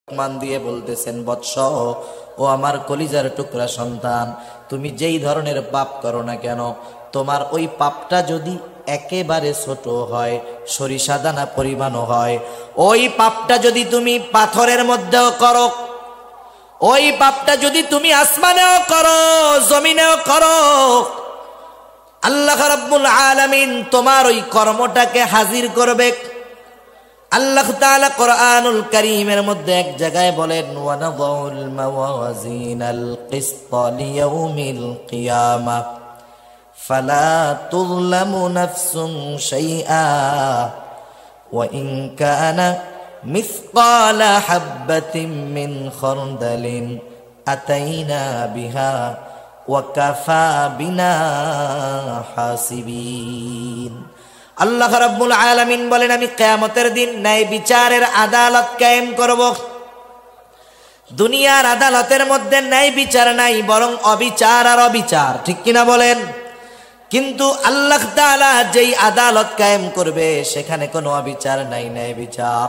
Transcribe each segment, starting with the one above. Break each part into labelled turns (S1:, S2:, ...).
S1: মান দিয়ে বলতেছেন, বৎস ও আমার কলিজার টুকরা সন্তান, তুমি যেই ধরনের পাপ করো না কেন, তোমার ওই পাপটা যদি একেবারে ছোট হয়, সরিষা দানা পরিমাণও হয়, ওই পাপটা যদি তুমি পাথরের মধ্যেও করো, ওই পাপটা যদি তুমি আসমানেও করো, জমিনেও করো, আল্লাহ রাব্বুল আলামিন তোমার ওই কর্মটাকে হাজির করবে। আল্লাহ তাআলা কোরআনুল কারীমের মধ্যে এক জায়গায় বলেন, ওয়ানাযাউল মাওয়াজিনাল কিসতা লিয়াউমিল কিয়ামাহ ফালা তুযলামু নাফসুন শাইআ ওয়া ইন কানা মিসকালা হাববাতিন মিন খারদালিন আতাইনা বিহা ওয়া কাফা বিনা হাসিবিন। আল্লাহ রাব্বুল আলামিন বলেন, আমি কিয়ামতের দিন ন্যায় বিচারের আদালত কায়েম করব। দুনিয়ার আদালতের মধ্যে ন্যায় বিচার নাই, বরং অবিচার আর অবিচার, ঠিক কিনা বলেন? কিন্তু আল্লাহ তাআলা যেই আদালত কায়েম করবে সেখানে কোনো অবিচার নাই, ন্যায় বিচার।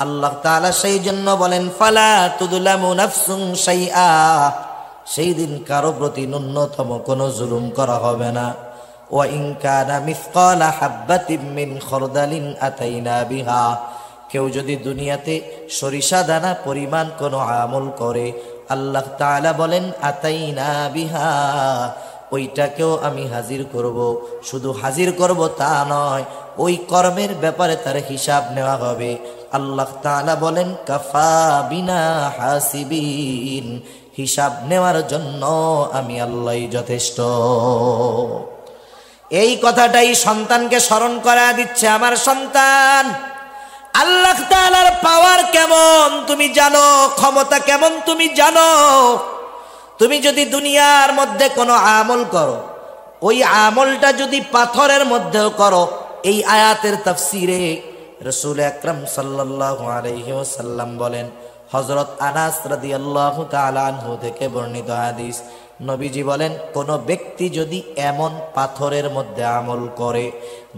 S1: আল্লাহ তাআলা সেই জন্য বলেন, ফালা তুযলামু নাফসুন শাইআ, সেই দিন কারো প্রতি ন্যূনতম কোনো জুলুম করা হবে না। ওয়া ইন কানা মিসকালা হাববাতিন মিন খারদালিন আতাইনা বিহা, কেউ যদি দুনিয়াতে সরিষা দানা পরিমাণ কোনো আমল করে, আল্লাহ তাআলা বলেন আতাইনা বিহা, ওইটাকেও আমি হাজির করব। শুধু হাজির করব তা নয়, ওই কর্মের ব্যাপারে তার হিসাব নেওয়া হবে। আল্লাহ তাআলা বলেন কাফা বিনা হাসিবিন, হিসাব নেওয়ার জন্য আমি আল্লাহই যথেষ্ট। এই কথাটাই সন্তানকে স্মরণ করা দিচ্ছে, আমার সন্তান, আল্লাহ তাআলার পাওয়ার কেমন তুমি জানো, ক্ষমতা কেমন তুমি জানো। তুমি যদি দুনিয়ার মধ্যে কোনো আমল করো, ওই আমলটা যদি পাথরের মধ্যেও করো, এই আয়াতের তাফসিরে রাসূল আকরাম সাল্লাল্লাহু আলাইহি ওয়াসাল্লাম বলেন, হযরত আনাস রাদিয়াল্লাহু তাআলা আনহু থেকে বর্ণিত হাদিস, নবীজি বলেন, কোন ব্যক্তি যদি এমন পাথরের মধ্যে আমল করে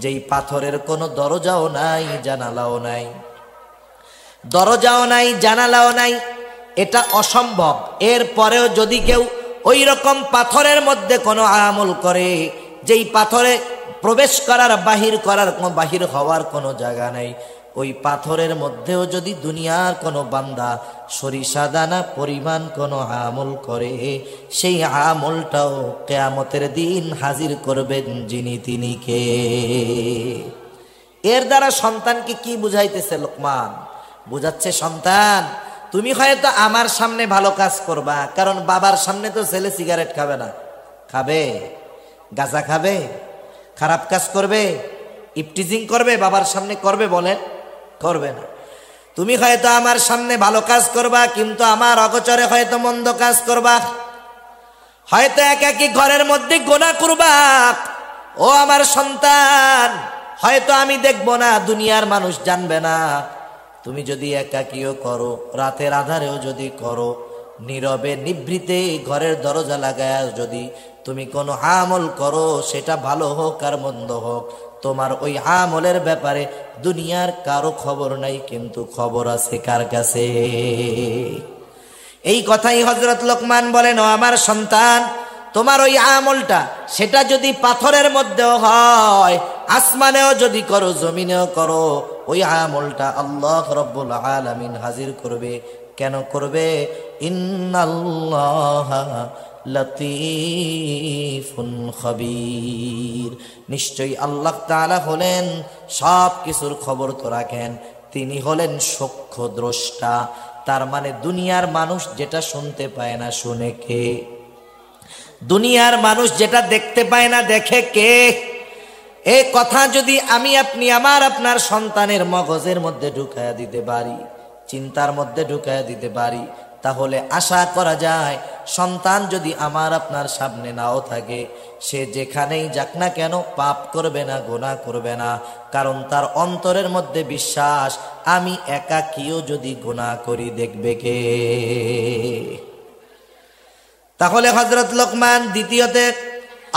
S1: যেই পাথরের কোনো দরজাও নাই, জানালাও নাই, দরজাও নাই, জানালাও নাই, এটা অসম্ভব, এরপরেও যদি কেউ ওই রকম পাথরের মধ্যে কোনো আমল করে যেই পাথরে প্রবেশ করার বাহির হওয়ার কোনো জায়গা নেই, ওই পাথরের মধ্যেও যদি দুনিয়ার কোনো বান্দা সরিষা দানা পরিমাণ কোনো আমল করে, সেই আমলটাও কিয়ামতের দিন হাজির করবেন যিনি, তিনি কে? এর দ্বারা সন্তানকে কি বুঝাইতেছে লোকমান? বুঝাচ্ছে, সন্তান তুমি হয়তো আমার সামনে ভালো কাজ করবা, কারণ বাবার সামনে তো ছেলে সিগারেট খাবে না, খাবে? গাঁজা খাবে? খারাপ কাজ করবে? ইফটিজিং করবে? বাবার সামনে করবে? বলেন, করবে না। তুমি হয়তো আমার সামনে ভালো কাজ করবা, কিন্তু আমার অগোচরে হয়তো মন্দ কাজ করবা, হয়তো একাকী ঘরের মধ্যে গুনাহ করবা। ও আমার সন্তান, হয়তো আমি দেখব না, দুনিয়ার মানুষ জানবে না। তুমি যদি একাকীও করো, রাতের আধারেও যদি করো, নীরবে নিভৃতে ঘরের দরজা লাগায় যদি তুমি কোনো আমল করো, সেটা ভালো হোক আর মন্দ হোক, তোমার ওই আমলের ব্যাপারে দুনিয়ার কারো খবর নাই, কিন্তু খবর আছে কার কাছে? এই কথাই হযরত লোকমান বলেন, ও আমার সন্তান, তোমার ওই আমলটা সেটা যদি পাথরের মধ্যেও হয়, আসমানেও যদি করো, জমিনেও করো, ওই আমলটা আল্লাহ রাব্বুল আলামিন হাজির করবে। কেন করবে? ইন্নাল্লাহা লতীফুন খবীর, নিশ্চয়ই আল্লাহ তাআলা হলেন সব কিছুর খবর তো রাখেন, তিনি হলেন সূক্ষ্ম দ্রষ্টা। তার মানে দুনিয়ার মানুষ যেটা শুনতে পায় না, শুনে কে? দুনিয়ার মানুষ যেটা দেখতে পায় না, দেখে কে? এই কথা যদি আমি আপনি আমার আপনার সন্তানের মগজের মধ্যে ঢুকায়া দিতে পারি, চিন্তার মধ্যে ঢুকায়া দিতে পারি, তাহলে আশা করা যায় সন্তান যদি আমার আপনার সামনে নাও থাকে, সে যেখানেই যাক না কেন পাপ করবে না, গুনাহ করবে না, কারণ তার অন্তরের মধ্যে বিশ্বাস, আমি একাকীও যদি গুনাহ করি, দেখবে কে? তাহলে হযরত লোকমান দ্বিতীয়তে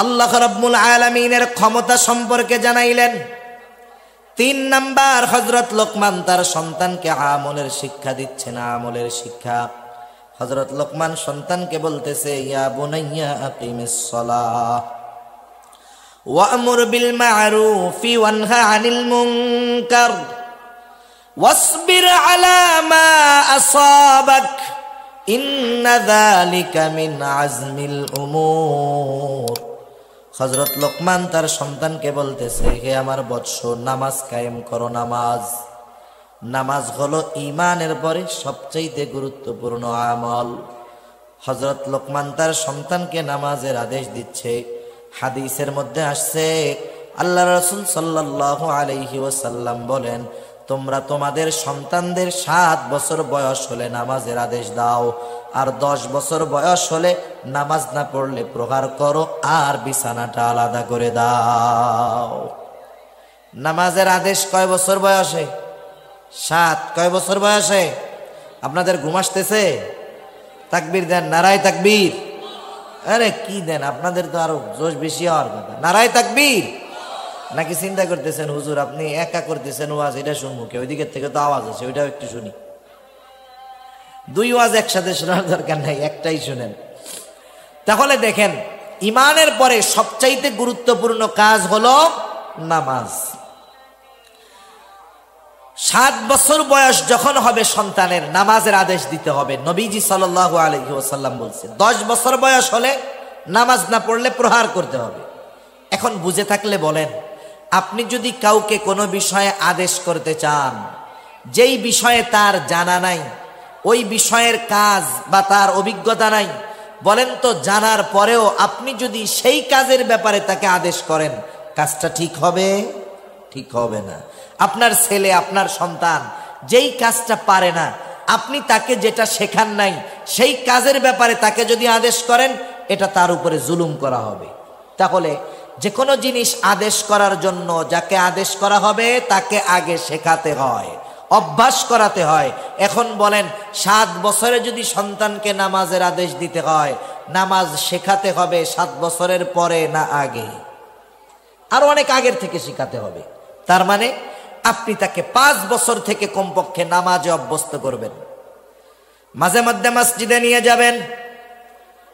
S1: আল্লাহ রাব্বুল আলামিনের ক্ষমতা সম্পর্কে জানাইলেন। তিন নাম্বার, হযরত লোকমান তার সন্তানকে আমলের শিক্ষা দিচ্ছেন, আমলের শিক্ষা। হযরত লোকমান সন্তানকে বলতেছে, ইয়া বুনাইয়া আকিমিস সালাহ ওয়া'মুর বিল মা'রুফি ওয়ানহা আনিল মুনকার ওয়াসবির আলা মা আসাবাক ইন্না যালিকা মিন আজমিল উমুর। হযরত লোকমান তার সন্তানকে বলতেছে, হে আমার বৎস, নামাজ কায়েম করো। নামাজ হলো ঈমানের পরে সবচেয়ে গুরুত্বপূর্ণ আমল। হযরত লোকমান তার সন্তানকে নামাজের আদেশ দিচ্ছে। হাদিসের মধ্যে আসছে, আল্লাহ রাসূল সাল্লাল্লাহু আলাইহি ওয়াসাল্লাম বলেন, তোমরা তোমাদের সন্তানদের 7 বছর বয়স হলে নামাজের আদেশ দাও, আর 10 বছর বয়স হলে নামাজ না পড়লে প্রহার করো, আর বিছানাটা আলাদা করে দাও। নামাজের আদেশ কয় বছর বয়সে? 7। কয় বছর বয়সে? আপনাদের ঘুম আসতেছে? তাকবীর দেন, নারায়ে তাকবীর। আরে কি দেন, আপনাদের তো আরো জোশ বেশি হওয়ার কথা। নারায়ে তাকবীর। নাকি চিন্তা করতেছেন হুজুর আপনি একা করতেছেন ওয়াজ, এটা শুনবো কে? ওই দিকের থেকে তো আওয়াজ আছে, ওইটাও একটু শুনি। 2 ওয়াজ একসাথে শোনার দরকার নাই, একটাই শুনেন। তাহলে দেখেন, ঈমানের পরে সবচাইতে গুরুত্বপূর্ণ কাজ হলো নামাজ। 7 বছর বয়স যখন হবে সন্তানের, নামাজের আদেশ দিতে হবে। নবীজি সাল্লাল্লাহু আলাইহি ওয়াসাল্লাম বলছেন 10 বছর বয়স হলে নামাজ না পড়লে প্রহার করতে হবে। এখন বুঝে থাকলে বলেন, আপনি যদি কাউকে কোনো বিষয়ে আদেশ করতে চান, যেই বিষয়ে তার জানা নাই, ওই বিষয়ের কাজ বা তার অভিজ্ঞতা নাই, বলেন তো জানার পরেও আপনি যদি সেই কাজের ব্যাপারে তাকে আদেশ করেন, কাজটা ঠিক হবে? ঠিক হবে না। আপনার ছেলে, আপনার সন্তান যেই কাজটা পারে না, আপনি তাকে যেটা শেখান নাই, সেই কাজের ব্যাপারে তাকে যদি আদেশ করেন, এটা তার উপরে জুলুম করা হবে। তাহলে যে কোনো জিনিস আদেশ করার জন্য যাকে আদেশ করা হবে তাকে আগে শেখাতে হয়, অভ্যাস করাতে হয়। এখন বলেন, 7 বছরে যদি সন্তানকে নামাজের আদেশ দিতে হয়, নামাজ শেখাতে হবে 7 বছরের পরে না আগে? আর অনেক আগের থেকে শেখাতে হবে। তার মানে আপনি তাকে 5 বছর থেকে কমপক্ষে নামাজে অভ্যস্ত করবেন। মাঝে মধ্যে মসজিদে নিয়ে যাবেন,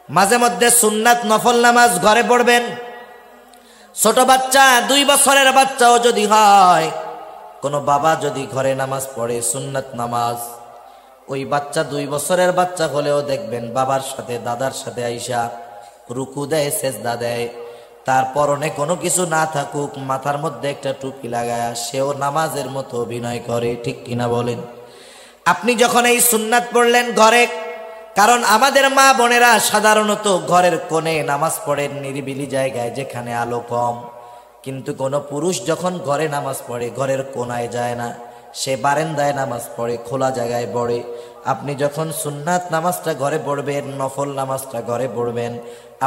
S1: মাঝে মধ্যে সুন্নাত নফল নামাজ ঘরে পড়বেন। ছোট বাচ্চা, 2 বছরের বাচ্চাও যদি হয়, কোনো বাবা যদি ঘরে নামাজ পড়ে সুন্নাত নামাজ, ওই বাচ্চা 2 বছরের বাচ্চা হলেও দেখবেন বাবার সাথে দাদার সাথে আইসা রুকু দেয়, সেজদা দেয়। তার পরনে কোনো কিছু না থাকুক, মাথার মধ্যে একটা টুপি লাগায়া সেও নামাজের মতো অভিনয় করে। ঠিক কিনা বলেন? আপনি যখন এই সুন্নাত পড়লেন ঘরে, কারণ আমাদের মা বোনেরা সাধারণত ঘরের কোণে নামাজ পড়েন, নিরিবিলি জায়গায় যেখানে আলো কম। কিন্তু কোনো পুরুষ যখন ঘরে নামাজ পড়ে, ঘরের কোণায় যায় না, সে বারান্দায় নামাজ পড়ে, খোলা জায়গায় পড়ে। আপনি যখন সুন্নাত নামাজটা ঘরে পড়বেন, নফল নামাজটা ঘরে পড়বেন,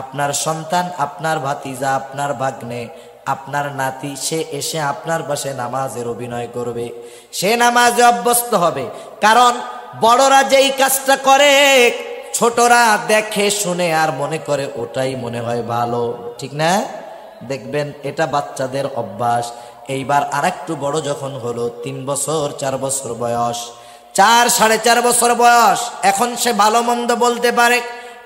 S1: আপনার সন্তান, আপনার ভাতিজা, আপনার ভাগ্নে, আপনার নাতি, সে এসে আপনার পাশে নামাজের অভিনয় করবে, সে নামাজে অভ্যস্ত হবে। কারণ বড়রা যেই কাজটা করে, ছোটরা দেখে শুনে আর মনে করে ওটাই মনে হয় ভালো। ঠিক না? দেখবেন এটা বাচ্চাদের অভ্যাস। এইবার আরেকটু বড় যখন হলো, 3 বছর 4 বছর বয়স, 4 সাড়ে 4 বছর বয়স, এখন সে ভালো মন্দ বলতে পারে,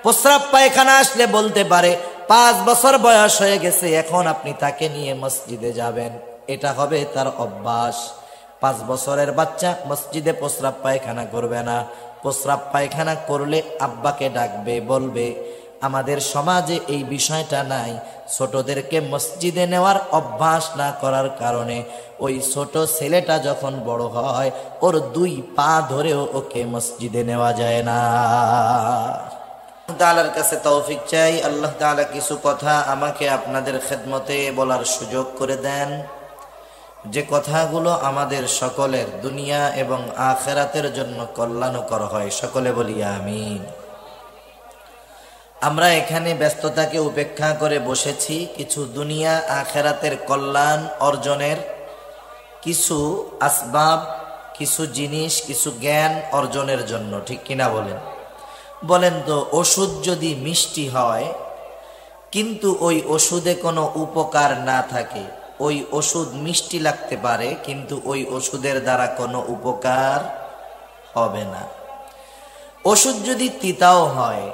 S1: প্রস্রাব পায়খানা আসলে বলতে পারে। 5 বছর বয়স হয়ে গেছে, এখন আপনি তাকে নিয়ে মসজিদে যাবেন, এটা হবে তার অভ্যাস। 5 বছরের বাচ্চা মসজিদে প্রস্রাব পায়খানা করবে না। প্রস্রাব পায়খানা করলে আব্বাকে ডাকবে, বলবে। আমাদের সমাজে এই বিষয়টা নাই। ছোটদেরকে মসজিদে নেওয়ার অভ্যাস না করার কারণে ওই ছোট ছেলেটা যখন বড় হয়, ওর 2 পা ধরেও ওকে মসজিদে নেওয়া যায় না। তাআলার কাছে তৌফিক চাই, আল্লাহ তাআলা কিছু কথা আমাকে আপনাদের খেদমতে বলার সুযোগ করে দেন, যে কথাগুলো আমাদের সকলের দুনিয়া এবং আখিরাতের জন্য কল্যাণকর হয়। সকলে বলি আমিন। আমরা এখানে ব্যস্ততাকে উপেক্ষা করে বসেছি কিছু দুনিয়া আখিরাতের কল্যাণ অর্জনের কিছু আসবাব, কিছু জিনিস, কিছু জ্ঞান অর্জনের জন্য। ঠিক কিনা বলেন? বলেন তো, ওষুধ যদি মিষ্টি হয় কিন্তু ওই ওষুধে কোনো উপকার না থাকে, ওই ওষুধ মিষ্টি লাগতে পারে, কিন্তু ওই ওষুধের দ্বারা কোনো উপকার হবে না। ওষুধ যদি তিতাও হয়,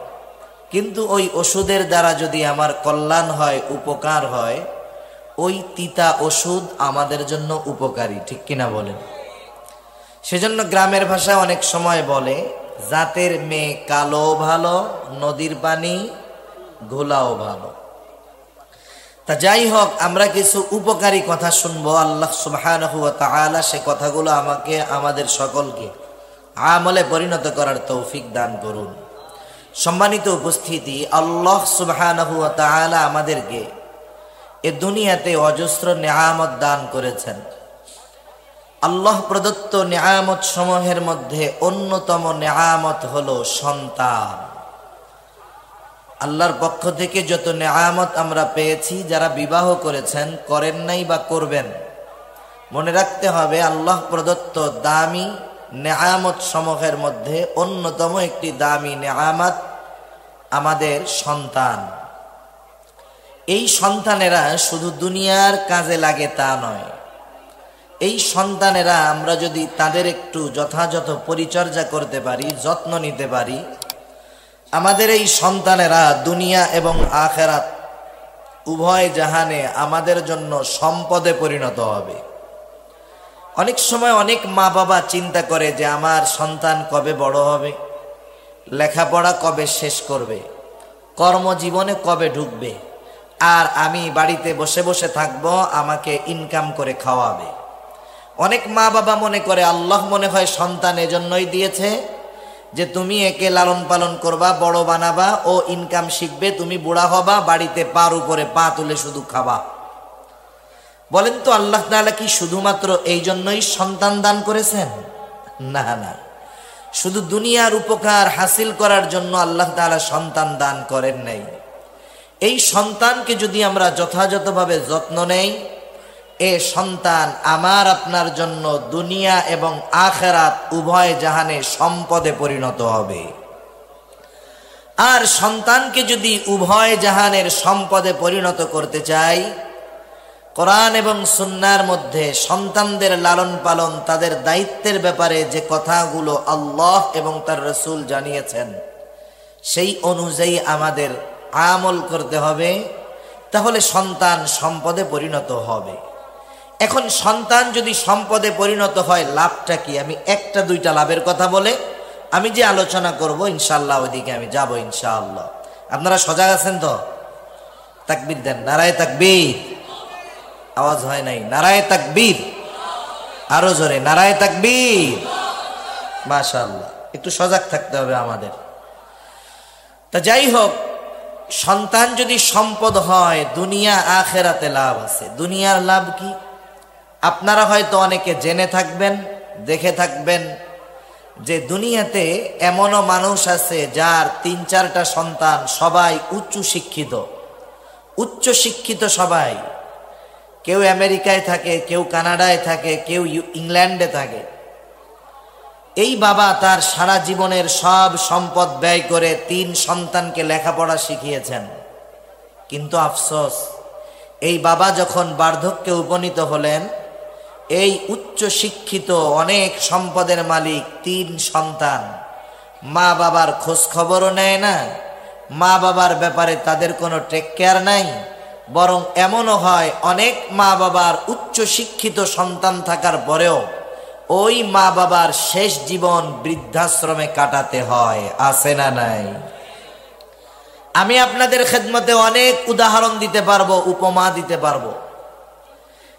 S1: কিন্তু ওই ওষুধের দ্বারা যদি আমার কল্যাণ হয়, উপকার হয়, ওই তিতা ওষুধ আমাদের জন্য উপকারী, ঠিক কিনা বলেন? সেজন্য গ্রামের ভাষায় অনেক সময় বলে, জাতের মেয়ে কালো ভালো, নদীর পানি ঘোলাও ভালো। তা যাই হোক, আমরা কিছু উপকারী কথা শুনবো। আল্লাহ সুবহানাহু ওয়া তাআলা সে কথাগুলো আমাকে, আমাদের সকলকে আমলে পরিণত করার তৌফিক দান করুন। সম্মানিত উপস্থিতি, আল্লাহ সুবহানাহু ওয়া তাআলা আমাদেরকে এ দুনিয়াতে অজস্র নেয়ামত দান করেছেন। আল্লাহ প্রদত্ত নেয়ামত সমূহের মধ্যে অন্যতম নেয়ামত হলো সন্তান। আল্লাহর পক্ষ থেকে যত নেয়ামত আমরা পেয়েছি, যারা বিবাহ করেছেন, করেন নাই বা করবেন, মনে রাখতে হবে আল্লাহ প্রদত্ত দামি নেয়ামত সমূহের মধ্যে অন্যতম একটি দামি নেয়ামত আমাদের সন্তান। এই সন্তানেরা শুধু দুনিয়ার কাজে লাগে তা নয়, এই সন্তানেরা আমরা যদি তাদের একটু যথাযথ পরিচর্যা করতে পারি, যত্ন নিতে পারি, আমাদের এই সন্তানেরা দুনিয়া এবং আখিরাত উভয় জাহানে আমাদের জন্য সম্পদে পরিণত হবে। অনেক সময় অনেক মা বাবা চিন্তা করে যে আমার সন্তান কবে বড় হবে, লেখাপড়া কবে শেষ করবে, কর্মজীবনে কবে ঢুকবে, আর আমি বাড়িতে বসে বসে থাকবো, আমাকে ইনকাম করে খাওয়াবে। অনেক মা বাবা মনে করে আল্লাহ মনে হয় সন্তান এজন্যই দিয়েছে যে তুমি একে লালন পালন করবা, বড় বানাবা, ও ইনকাম শিখবে, তুমি বুড়া হবা, বাড়িতে পার উপরে পা তুলে শুধু খাবা। বলেন তো, আল্লাহ তাআলা কি শুধুমাত্র এই জন্যই সন্তান দান করেছেন? না না, শুধু দুনিয়ার উপকার হাসিল করার জন্য আল্লাহ তাআলা সন্তান দান করেন নাই। এই সন্তানকে যদি আমরা যথাযথভাবে যত্ন নেই, এ সন্তান আমার আপনার জন্য দুনিয়া এবং আখিরাত উভয় জাহানে সম্পদে পরিণত হবে। আর সন্তানকে যদি উভয় জাহানের সম্পদে পরিণত করতে চাই, কোরআন এবং সুন্নাহর মধ্যে সন্তানদের লালন পালন, তাদের দায়িত্বের ব্যাপারে যে কথাগুলো আল্লাহ এবং তার রাসূল জানিয়েছেন, সেই অনুযায়ী আমাদের আমল করতে হবে, তাহলে সন্তান সম্পদে পরিণত হবে। এখন সন্তান যদি সম্পদে পরিণত হয়, লাভটা কি? আমি একটা দুইটা লাভের কথা বলে আমি যে আলোচনা করব ইনশাআল্লাহ ওইদিকে আমি যাব ইনশাআল্লাহ। আপনারা সজাগ আছেন তো? তাকবীর দেন, নারায়ে তাকবীর। আওয়াজ হয় নাই, নারায়ে তাকবীর। আরো জোরে, নারায়ে তাকবীর। মাশাআল্লাহ, একটু সজাগ থাকতে হবে আমাদের। তা যাই হোক, সন্তান যদি সম্পদ হয়, দুনিয়া আখিরাতে লাভ আছে। দুনিয়ার লাভ কি? আপনারা হয়তো অনেকে জেনে থাকবেন, দেখে থাকবেন যে দুনিয়াতে এমনও মানুষ আছে যার ৩-৪টা সন্তান, সবাই উচ্চ শিক্ষিত সবাই। কেউ আমেরিকায় থাকে, কেউ কানাডায় থাকে, কেউ ইংল্যান্ডে থাকে। এই বাবা তার সারা জীবনের সব সম্পদ ব্যয় করে ৩ সন্তানকে লেখাপড়া শিখিয়েছেন, কিন্তু আফসোস, এই বাবা যখন বার্ধক্যে উপনীত হলেন, এই উচ্চ শিক্ষিত অনেক সম্পদের মালিক ৩ সন্তান মা বাবার খোঁজ খবরও নেয় না, মা বাবার ব্যাপারে তাদের কোনো টেক কেয়ার নাই। বরং এমনও হয়, অনেক মা বাবার উচ্চ শিক্ষিত সন্তান থাকার পরেও ওই মা বাবার শেষ জীবন বৃদ্ধাশ্রমে কাটাতে হয়। আছে না নাই? আমি আপনাদের খেদমতে অনেক উদাহরণ দিতে পারবো, উপমা দিতে পারবো,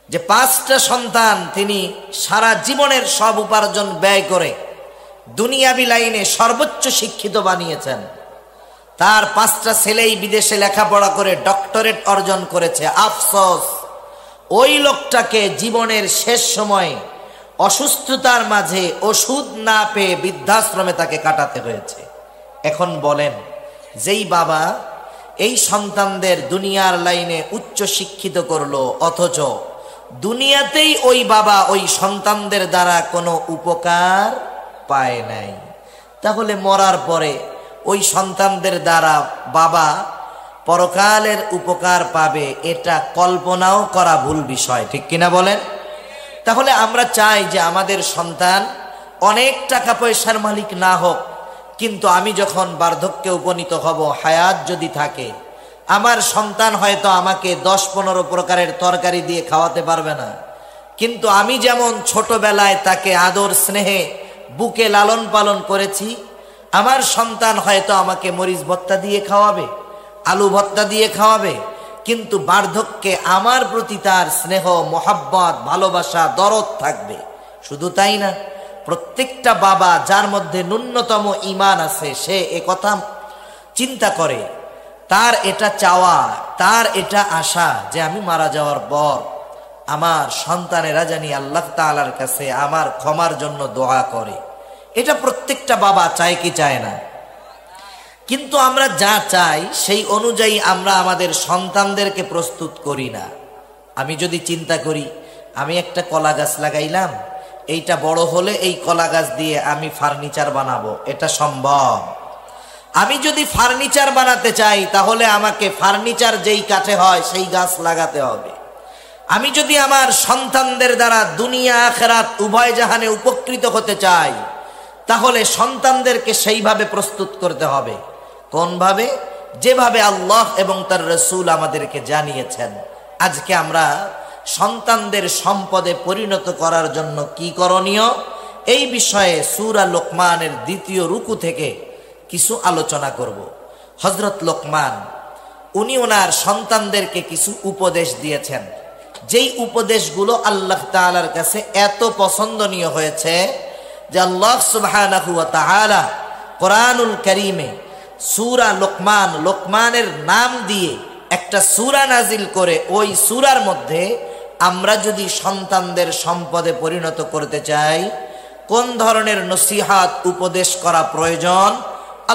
S1: যে 5টা সন্তান তিনি সারা জীবনের সব উপার্জন ব্যয় করে দুনিয়াবি লাইনে সর্বোচ্চ শিক্ষিত বানিয়েছেন। তার 5টা ছেলেই বিদেশে লেখাপড়া করে ডক্টরেট অর্জন করেছে। আফসোস, ওই লোকটাকে জীবনের শেষ সময় অসুস্থতার মাঝে ওষুধ না পেয়ে বৃদ্ধাশ্রমে তাকে কাটাতে হয়েছে। এখন বলেন, যেই বাবা এই সন্তানদের দুনিয়ার লাইনে উচ্চ শিক্ষিত করলো, অথচ দুনিয়াতেই ওই বাবা ওই সন্তানদের দ্বারা কোনো উপকার পায় নাই, তাহলে মরার পরে ওই সন্তানদের দ্বারা বাবা পরকালের উপকার পাবে, এটা কল্পনাও করা ভুল বিষয়, ঠিক কিনা বলেন? তাহলে আমরা চাই যে আমাদের সন্তান অনেক টাকা পয়সার মালিক না হোক, কিন্তু আমি যখন বার্ধক্যে উপনীত হব, হায়াত যদি থাকে, আমার সন্তান হয়তো আমাকে 10-15 প্রকারের তরকারি দিয়ে খাওয়াতে পারবে না, কিন্তু আমি যেমন ছোটবেলায় তাকে আদর স্নেহে বুকে লালন পালন করেছি, আমার সন্তান হয়তো আমাকে মরিচ ভর্তা দিয়ে খাওয়াবে, আলু ভর্তা দিয়ে খাওয়াবে, কিন্তু বার্ধক্যে আমার প্রতি তার স্নেহ, মোহাব্বত, ভালোবাসা, দরদ থাকবে। শুধু তাই না, প্রত্যেকটা বাবা যার মধ্যে ন্যূনতম ঈমান আছে, সে একথা চিন্তা করে, তার এটা চাওয়া, তার এটা আশা যে আমি মারা যাওয়ার পর আমার সন্তানেরা জানি আল্লাহ তাআলার কাছে আমার ক্ষমার জন্য দোয়া করে। এটা প্রত্যেকটা বাবা চায় কি চায় না? কিন্তু আমরা যা চাই সেই অনুযায়ী আমরা আমাদের সন্তানদেরকে প্রস্তুত করি না। আমি যদি চিন্তা করি, আমি একটা কলা গাছ লাগাইলাম, এইটা বড় হলে এই কলা গাছ দিয়ে আমি ফার্নিচার বানাবো, এটা সম্ভব? আমি যদি ফার্নিচার বানাতে চাই, তাহলে আমাকে ফার্নিচার যেই কাঠে হয় সেই গাছ লাগাতে হবে। আমি যদি আমার সন্তানদের দ্বারা দুনিয়া আখিরাত উভয় জাহানে উপকৃত হতে চাই, তাহলে সন্তানদেরকে সেইভাবে প্রস্তুত করতে হবে। কোনভাবে? যেভাবে আল্লাহ এবং তার রাসূল আমাদেরকে জানিয়েছেন। আজকে আমরা সন্তানদের সম্পদে পরিণত করার জন্য কি করণীয়, এই বিষয়ে সূরা লোকমানের 2য় রুকু থেকে কিছু আলোচনা করব। হযরত লোকমান উনি ওনার সন্তানদেরকে কিছু উপদেশ দিয়েছেন, যেই উপদেশগুলো আল্লাহ তাআলার কাছে এত পছন্দনীয় হয়েছে যে আল্লাহ সুবহানাহু ওয়া তাআলা কোরআনুল কারীমে সূরা লোকমান, লোকমানের নাম দিয়ে একটা সূরা নাজিল করে, ওই সূরার মধ্যে আমরা যদি সন্তানদের সম্পদে পরিণত করতে চাই, কোন ধরনের নসিহত উপদেশ করা প্রয়োজন,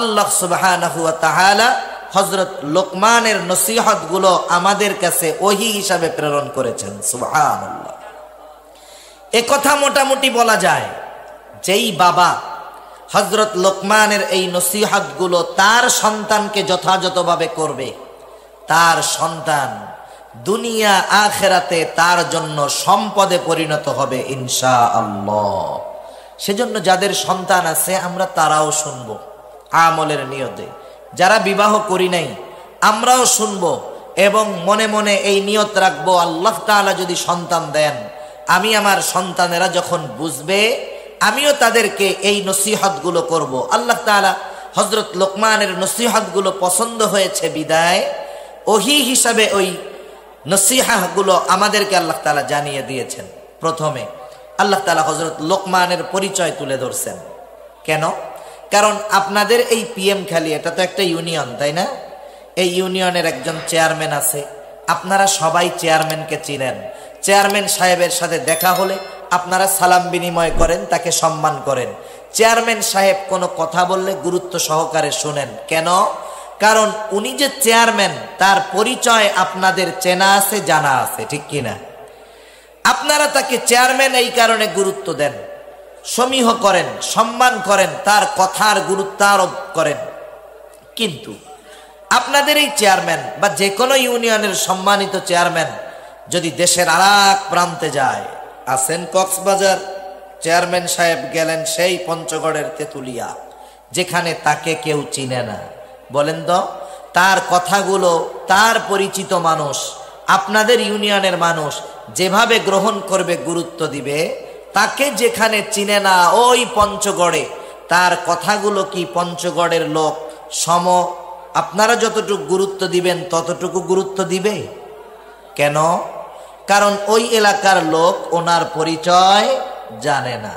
S1: আল্লাহ সুবহানাহু ওয়া তাআলা হযরত লোকমানের নসিহতগুলো আমাদের কাছে ওহী হিসাবে প্রেরণ করেছেন। সুবহানাল্লাহ। একথা মোটামুটি বলা যায়, যেই বাবা হযরত লোকমানের এই নসিহতগুলো তার সন্তানকে যথাযথভাবে করবে, তার সন্তান দুনিয়া আখিরাতে তার জন্য সম্পদে পরিণত হবে ইনশাআল্লাহ। সেজন্য যাদের সন্তান আছে আমরা তারাও শুনবো আমলের নিয়তে, যারা বিবাহ করি নাই আমরাও শুনবো এবং মনে মনে এই নিয়ত রাখবো, আল্লাহ তাআলা যদি সন্তান দেন, আমি আমার সন্তানেরা যখন বুঝবে আমিও তাদেরকে এই নসিহতগুলো করব। আল্লাহ তাআলা হযরত লোকমানের নসিহতগুলো পছন্দ হয়েছে বিদায় ওহী হিসাবে ওই নসিহাগুলো আমাদেরকে আল্লাহ তাআলা জানিয়ে দিয়েছেন। প্রথমে আল্লাহ তাআলা হযরত লোকমানের পরিচয় তুলে ধরছেন। কেন? কারণ আপনাদের এই পিএম খালি, এটা তো একটা ইউনিয়ন, তাই না? এই ইউনিয়নের একজন চেয়ারম্যান আছে, আপনারা সবাই চেয়ারম্যানকে চিনেন। চেয়ারম্যান সাহেবের সাথে দেখা হলে আপনারা সালাম বিনিময় করেন, তাকে সম্মান করেন। চেয়ারম্যান সাহেব কোনো কথা বললে গুরুত্ব সহকারে শুনেন। কেন? কারণ উনি যে চেয়ারম্যান, তার পরিচয় আপনাদের চেনা আছে, জানা আছে, ঠিক কিনা? আপনারা তাকে চেয়ারম্যান এই কারণে গুরুত্ব দেন, সমীহ করেন, সম্মান করেন, তার কথার গুরুত্ব আরোপ করেন। কিন্তু আপনাদের এই চেয়ারম্যান বা যে কোনো ইউনিয়নের সম্মানিত চেয়ারম্যান যদি দেশের আরেক প্রান্তে যায়, আছেন কক্সবাজার, চেয়ারম্যান সাহেব গেলেন সেই পঞ্চগড়ের তেতুলিয়া, যেখানে তাকে কেউ চিনে না, বলেন তো তার কথাগুলো তার পরিচিত মানুষ, আপনাদের ইউনিয়নের মানুষ যেভাবে গ্রহণ করবে, গুরুত্ব দিবে, তাকে যেখানে চিনে না ওই পঞ্চগড়ে তার কথাগুলো কি পঞ্চগড়ের লোক সম আপনারা যতটুকু গুরুত্ব দিবেন ততটুকু গুরুত্ব দিবে? কেন? কারণ ওই এলাকার লোক ওনার পরিচয় জানে না।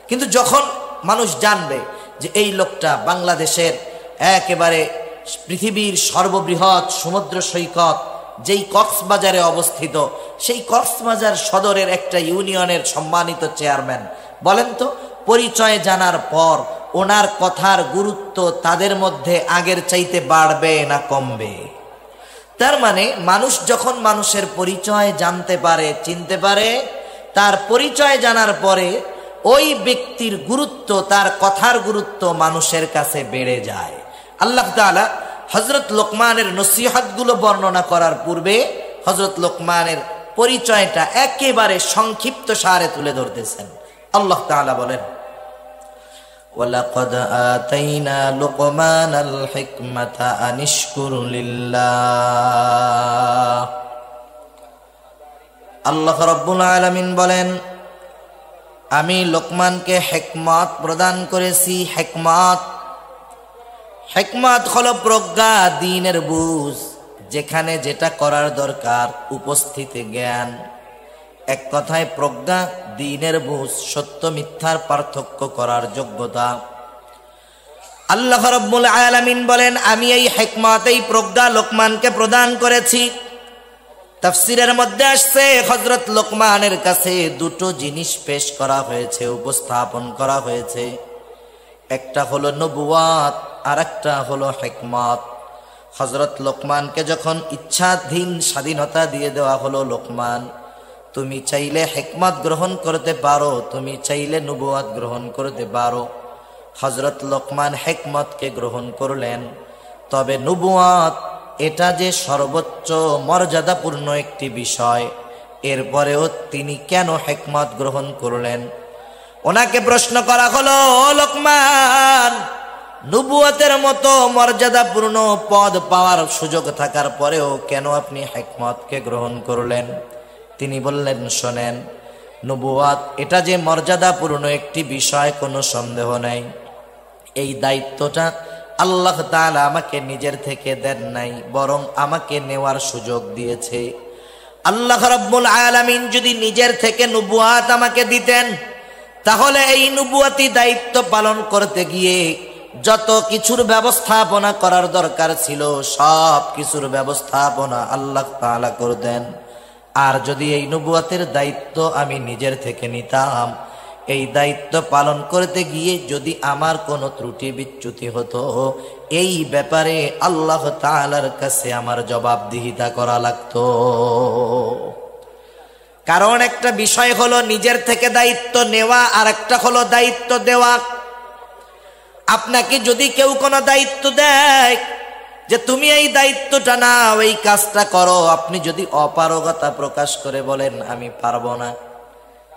S1: কিন্তু যখন মানুষ জানবে যে এই লোকটা বাংলাদেশের একেবারে পৃথিবীর সর্ববৃহৎ সমুদ্র সৈকত যেই কক্সবাজারে অবস্থিত, সেই কক্সবাজার সদরের একটা ইউনিয়নের সম্মানিত চেয়ারম্যান, বলেন তো পরিচয় জানার পর ওনার কথার গুরুত্ব তাদের মধ্যে আগের চাইতে বাড়বে না কমবে? তার মানে মানুষ যখন মানুষের পরিচয় জানতে পারে, চিনতে পারে, তার পরিচয় জানার পরে ওই ব্যক্তির গুরুত্ব, তার কথার গুরুত্ব মানুষের কাছে বেড়ে যায়। আল্লাহ তাআলা হযরত লোকমানের নসিহতগুলো বর্ণনা করার পূর্বে হযরত লোকমানের পরিচয়টা একেবারে সংক্ষিপ্ত সারে তুলে ধরতেছেন। আল্লাহ তাআলা বলেন, ওয়ালাকাদ আতাইনা লুকমানাল হিকমাতা আনিশকুর লিল্লাহ। আল্লাহ রাব্বুল আলামিন বলেন, আমি লোকমানকে হিকমত প্রদান করেছি। হিকমত হলো প্রজ্ঞা, দ্বীনের বুঝ, যেখানে যেটা করার দরকার উপস্থিতি জ্ঞান। এক কথায় প্রজ্ঞা, দ্বীনের বুঝ, সত্য মিথ্যার পার্থক্য করার যোগ্যতা। আল্লাহ রাব্বুল আলামিন বলেন, আমি এই হিকমত, এই প্রজ্ঞা লোকমানকে প্রদান করেছি। তাফসীরের মধ্যে আসছে হযরত লোকমানের কাছে দুটো জিনিস পেশ করা হয়েছে, উপস্থাপন করা হয়েছে। একটা হলো নবুয়াত, আর একটা হলো হিকমত। হযরত লোকমানকে যখন ইচ্ছাধীন স্বাধীনতা দিয়ে দেওয়া হলো, লোকমান তুমি চাইলে হিকমত গ্রহণ করতে পারো, তুমি চাইলে নবুয়াত গ্রহণ করতে পারো। হযরত লোকমান হিকমতকে গ্রহণ করলেন, তবে নবুয়াত এটা যে সর্বোচ্চ মর্যাদাপূর্ণ একটি বিষয়, এরপরেও তিনি কেন হিকমত গ্রহণ করলেন? ওনাকে প্রশ্ন করা হলো, লোকমান, নবুয়তের মতো মর্যাদাপূর্ণ পদ পাওয়ার সুযোগ থাকার পরেও কেন আপনি হিকমতকে গ্রহণ করলেন? তিনি বললেন, শোনেন, নবুয়ত এটা যে মর্যাদাপূর্ণ একটি বিষয়, কোনো সন্দেহ নাই। এই দায়িত্বটা আল্লাহ তাআলা আমাকে নিজের থেকে দেন নাই, বরং আমাকে নেওয়ার সুযোগ দিয়েছে। আল্লাহ রাব্বুল আলামিন যদি নিজের থেকে নবুয়াত আমাকে দিতেন, তাহলে এই নবুয়াতি দায়িত্ব পালন করতে গিয়ে যত কিছুর ব্যবস্থাপনা করার দরকার ছিল, সব কিছুর ব্যবস্থাপনা আল্লাহ তাআলা করতেন। আর যদি এই নবুয়াতের দায়িত্ব আমি নিজের থেকে নিতাম, এই দায়িত্ব পালন করতে গিয়ে যদি আমার কোনো ত্রুটি বিচ্যুতি হতো, এই ব্যাপারে আল্লাহ তাআলার কাছে আমার জবাবদিহিতা করা লাগতো। কারণ একটা বিষয় হলো নিজের থেকে দায়িত্ব নেওয়া, আর একটা হলো দায়িত্ব দেওয়া। আপনাকে যদি কেউ কোনো দায়িত্ব দেয় যে তুমি এই দায়িত্বটা নাও, এই কাজটা করো, আপনি যদি অপারগতা প্রকাশ করে বলেন আমি পারবো না,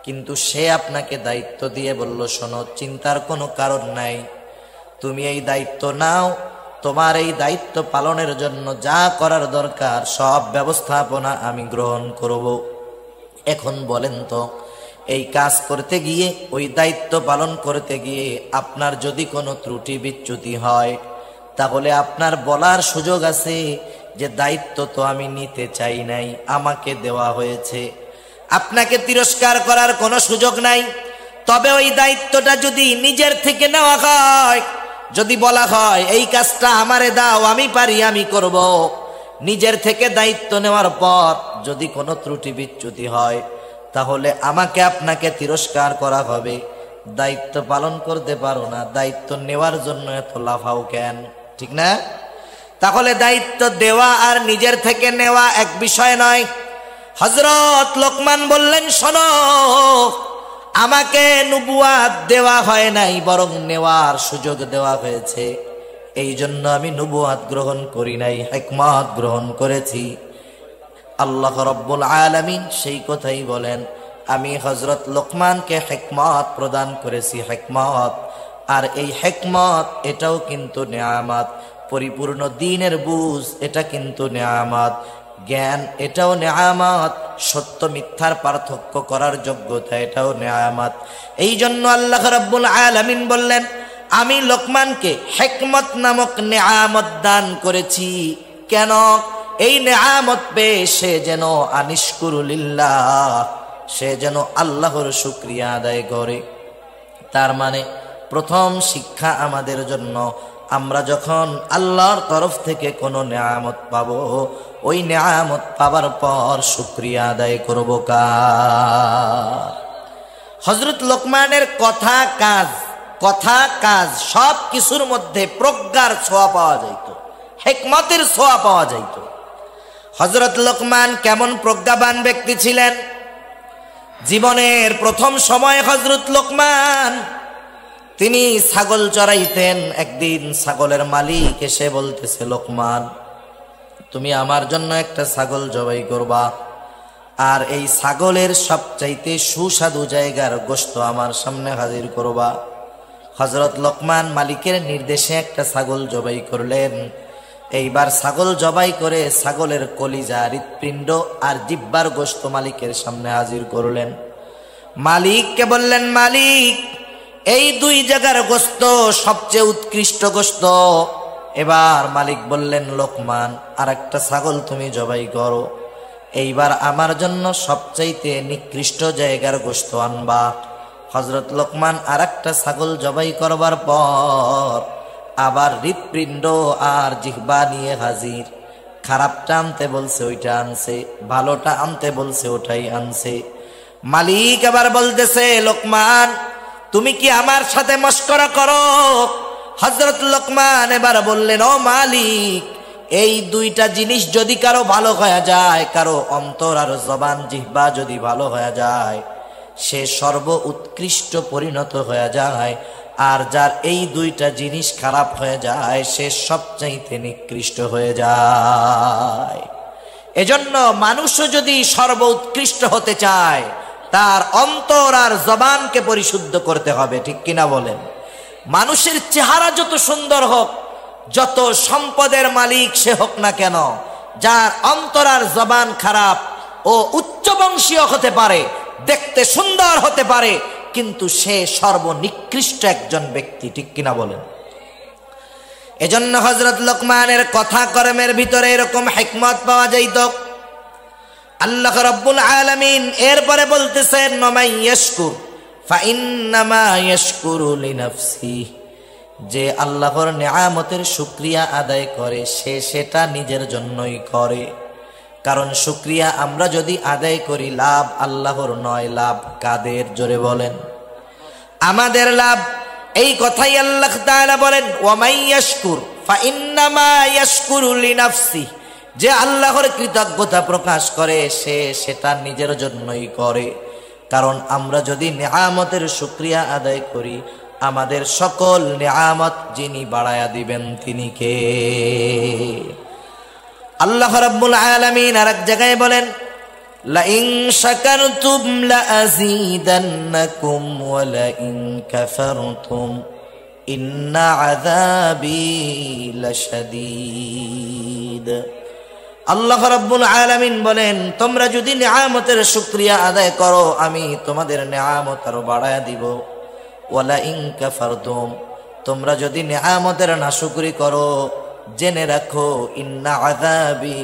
S1: কিন্তু সে আপনাকে দায়িত্ব দিয়ে বলল, শোনো, চিন্তার কোনো কারণ নাই, তুমি এই দায়িত্ব নাও, তোমার এই দায়িত্ব পালনের জন্য যা করার দরকার সব ব্যবস্থাপনা আমি গ্রহণ করব। এখন বলেন তো, এই কাজ করতে গিয়ে, ওই দায়িত্ব পালন করতে গিয়ে আপনার যদি কোনো ত্রুটি বিচ্যুতি হয়, তাহলে আপনার বলার সুযোগ আছে যে দায়িত্ব তো আমি নিতে চাই নাই, আমাকে দেওয়া হয়েছে। আপনাকে তিরস্কার করার কোনো সুযোগ নাই। তবে ওই দায়িত্বটা যদি নিজের থেকে নেওয়া হয়, যদি বলা হয় এই কাজটা আমারে দাও, আমি পারি, আমি করব, নিজের থেকে দায়িত্ব নেওয়ার পর যদি কোনো ত্রুটি বিচ্যুতি হয়, তাহলে আমাকে আপনাকে তিরস্কার করা হবে। দায়িত্ব পালন করতে পারো না, দায়িত্ব নেওয়ার জন্য এত লাফাও কেন? ঠিক না? তাহলে দায়িত্ব দেওয়া আর নিজের থেকে নেওয়া এক বিষয় নয়। হযরত লোকমান বললেন, শোনো, আমাকে নবুয়াত দেওয়া হয় নাই, বরং নেওয়ার সুযোগ দেওয়া হয়েছে। এই জন্য আমি নবুয়াত গ্রহণ করি নাই, হিকমত গ্রহণ করেছি। আল্লাহ রাব্বুল আলামিন সেই কথাই বলেন, আমি হযরত লোকমানকে হিকমত প্রদান করেছি, হিকমত। আর এই হিকমত এটাও কিন্তু নেয়ামত, পরিপূর্ণ দ্বীনের বুঝ এটা কিন্তু নেয়ামত, জ্ঞান এটাও নেয়ামত, সত্য মিথ্যার পার্থক্য করার যোগ্যতা এটাও নেয়ামত। এই জন্য আল্লাহ রাব্বুল আলামিন বললেন, আমি লোকমানকে হিকমত নামক নেয়ামত দান করেছি। কেন? এই নেয়ামত পেয়ে সে যেন আনিশকুরুলিল্লাহ, সে যেন আল্লাহর শুকরিয়া আদায় করে। তার মানে প্রথম শিক্ষা আমাদের জন্য, আমরা যখন আল্লাহর তরফ থেকে কোনো নেয়ামত পাবো, ওই নেয়ামত পাবার পর শুকরিয়া আদায় করব কার? হযরত লোকমানের কথা কাজ সব কিছুর মধ্যে প্রজ্ঞার ছোঁয়া পাওয়া যাইত, হিকমতের ছোঁয়া পাওয়া যাইত। হযরত লোকমান কেমন প্রজ্ঞাবান ব্যক্তি ছিলেন? জীবনের প্রথম সময় হযরত লোকমান তিনি ছাগল চড়াইতেন। একদিন ছাগলের মালিক এসে বলতেছে, লোকমান, তুমি আমার জন্য একটা ছাগল জবাই করবা, আর এই ছাগলের সবচাইতে সুস্বাদু জায়গার গোশত আমার সামনে হাজির করবা। হযরত লোকমান মালিকের নির্দেশে একটা ছাগল জবাই করলেন। এইবার ছাগল জবাই করে ছাগলের কলিজা, হৃৎপিণ্ড আর জিহ্বার গোশত মালিকের সামনে হাজির করলেন। মালিককে বললেন, মালিক, এই দুই জায়গার গোশত সবচেয়ে উৎকৃষ্ট গোশত। এবার মালিক বললেন, লোকমান, আর একটা ছাগল তুমি জবাই করো। এইবার আমার জন্য সবচাইতে নিকৃষ্ট জায়গার গোশত আনবা। হযরত লোকমান আর একটা ছাগল জবাই করবার পর আবার হৃৎপিণ্ড আর জিহ্বা নিয়ে হাজির। খারাপটা আনতে বলছে ওইটা আনছে, ভালোটা আনতে বলছে ওটাই আনছে। মালিক আবার বলতেছে, লোকমান, তুমি কি আমার সাথে মশকরা করো? হযরত লোকমান এবার বললেন, ও মালিক, এই দুইটা জিনিস যদি কারো ভালো হয়ে যায়, কারো অন্তর আর জবান জিহ্বা যদি ভালো হয়ে যায়, সে সর্ব উৎকৃষ্ট পরিণত হয়ে যায়। আর যার এই দুইটা জিনিস খারাপ হয়ে যায়, সে সবচাইতে নিকৃষ্ট হয়ে যায়। এজন্য মানুষও যদি সর্ব উৎকৃষ্ট হতে চায়, তার অন্তর আর জবানকে পরিশুদ্ধ করতে হবে, ঠিক কিনা বলেন? মানুষের চেহারা যত সুন্দর হোক, যত সম্পদের মালিক সে হোক না কেন, যার অন্তর আর জবান খারাপ, ও উচ্চবংশীয় হতে পারে, দেখতে সুন্দর হতে পারে, কিন্তু সে সর্বনিকৃষ্ট একজন ব্যক্তি, ঠিক কিনা বলেন? এজন্য হযরত লোকমানের কথা কর্মের ভিতরে এরকম হিকমত পাওয়া যাইত। আল্লাহ রাব্বুল আলামিন এরপরে বলতেছেন, মাই ইয়াশকুর ফাইন্নামা ইয়াশকুরু লিনাফসিহি, যে আল্লাহর নিয়ামতের শুকরিয়া আদায় করে সে সেটা নিজের জন্যই করে। কারণ শুকরিয়া আমরা যদি আদায় করি, লাভ আল্লাহর নয়, লাভ কাদের? জোরে বলেন। আমাদের লাভ। এই কথাই আল্লাহ তাআলা বলেন, ওয়ামাই ইয়াশকুর ফাইন্নামা ইয়াশকুরু লিনাফসিহি, যে আল্লাহর কৃতজ্ঞতা প্রকাশ করে সে সেটা নিজের জন্যই করে। কারণ আমরা যদি নিয়ামতের শুকরিয়া আদায় করি, আমাদের সকল নিয়ামত যিনি বাড়ায়া দিবেন তিনি কে? আল্লাহ রাব্বুল আলামিন আরেক জায়গায় বলেন, লাইন শাকারতুম লাযীদান্নাকুম ওয়া লাইন কাফারতুম ইন্না আযাবি লাশাদীদ। আল্লাহ রাব্বুল আলামিন বলেন, তোমরা যদি নিয়ামতের শুকরিয়া আদায় করো, আমি তোমাদের নিয়ামত আরো বাড়ায়া দিব। ওয়ালা ইন কাফারতুম, তোমরা যদি নিয়ামতের নাশুকরি করো, জেনে রাখো, ইন্না আযাবি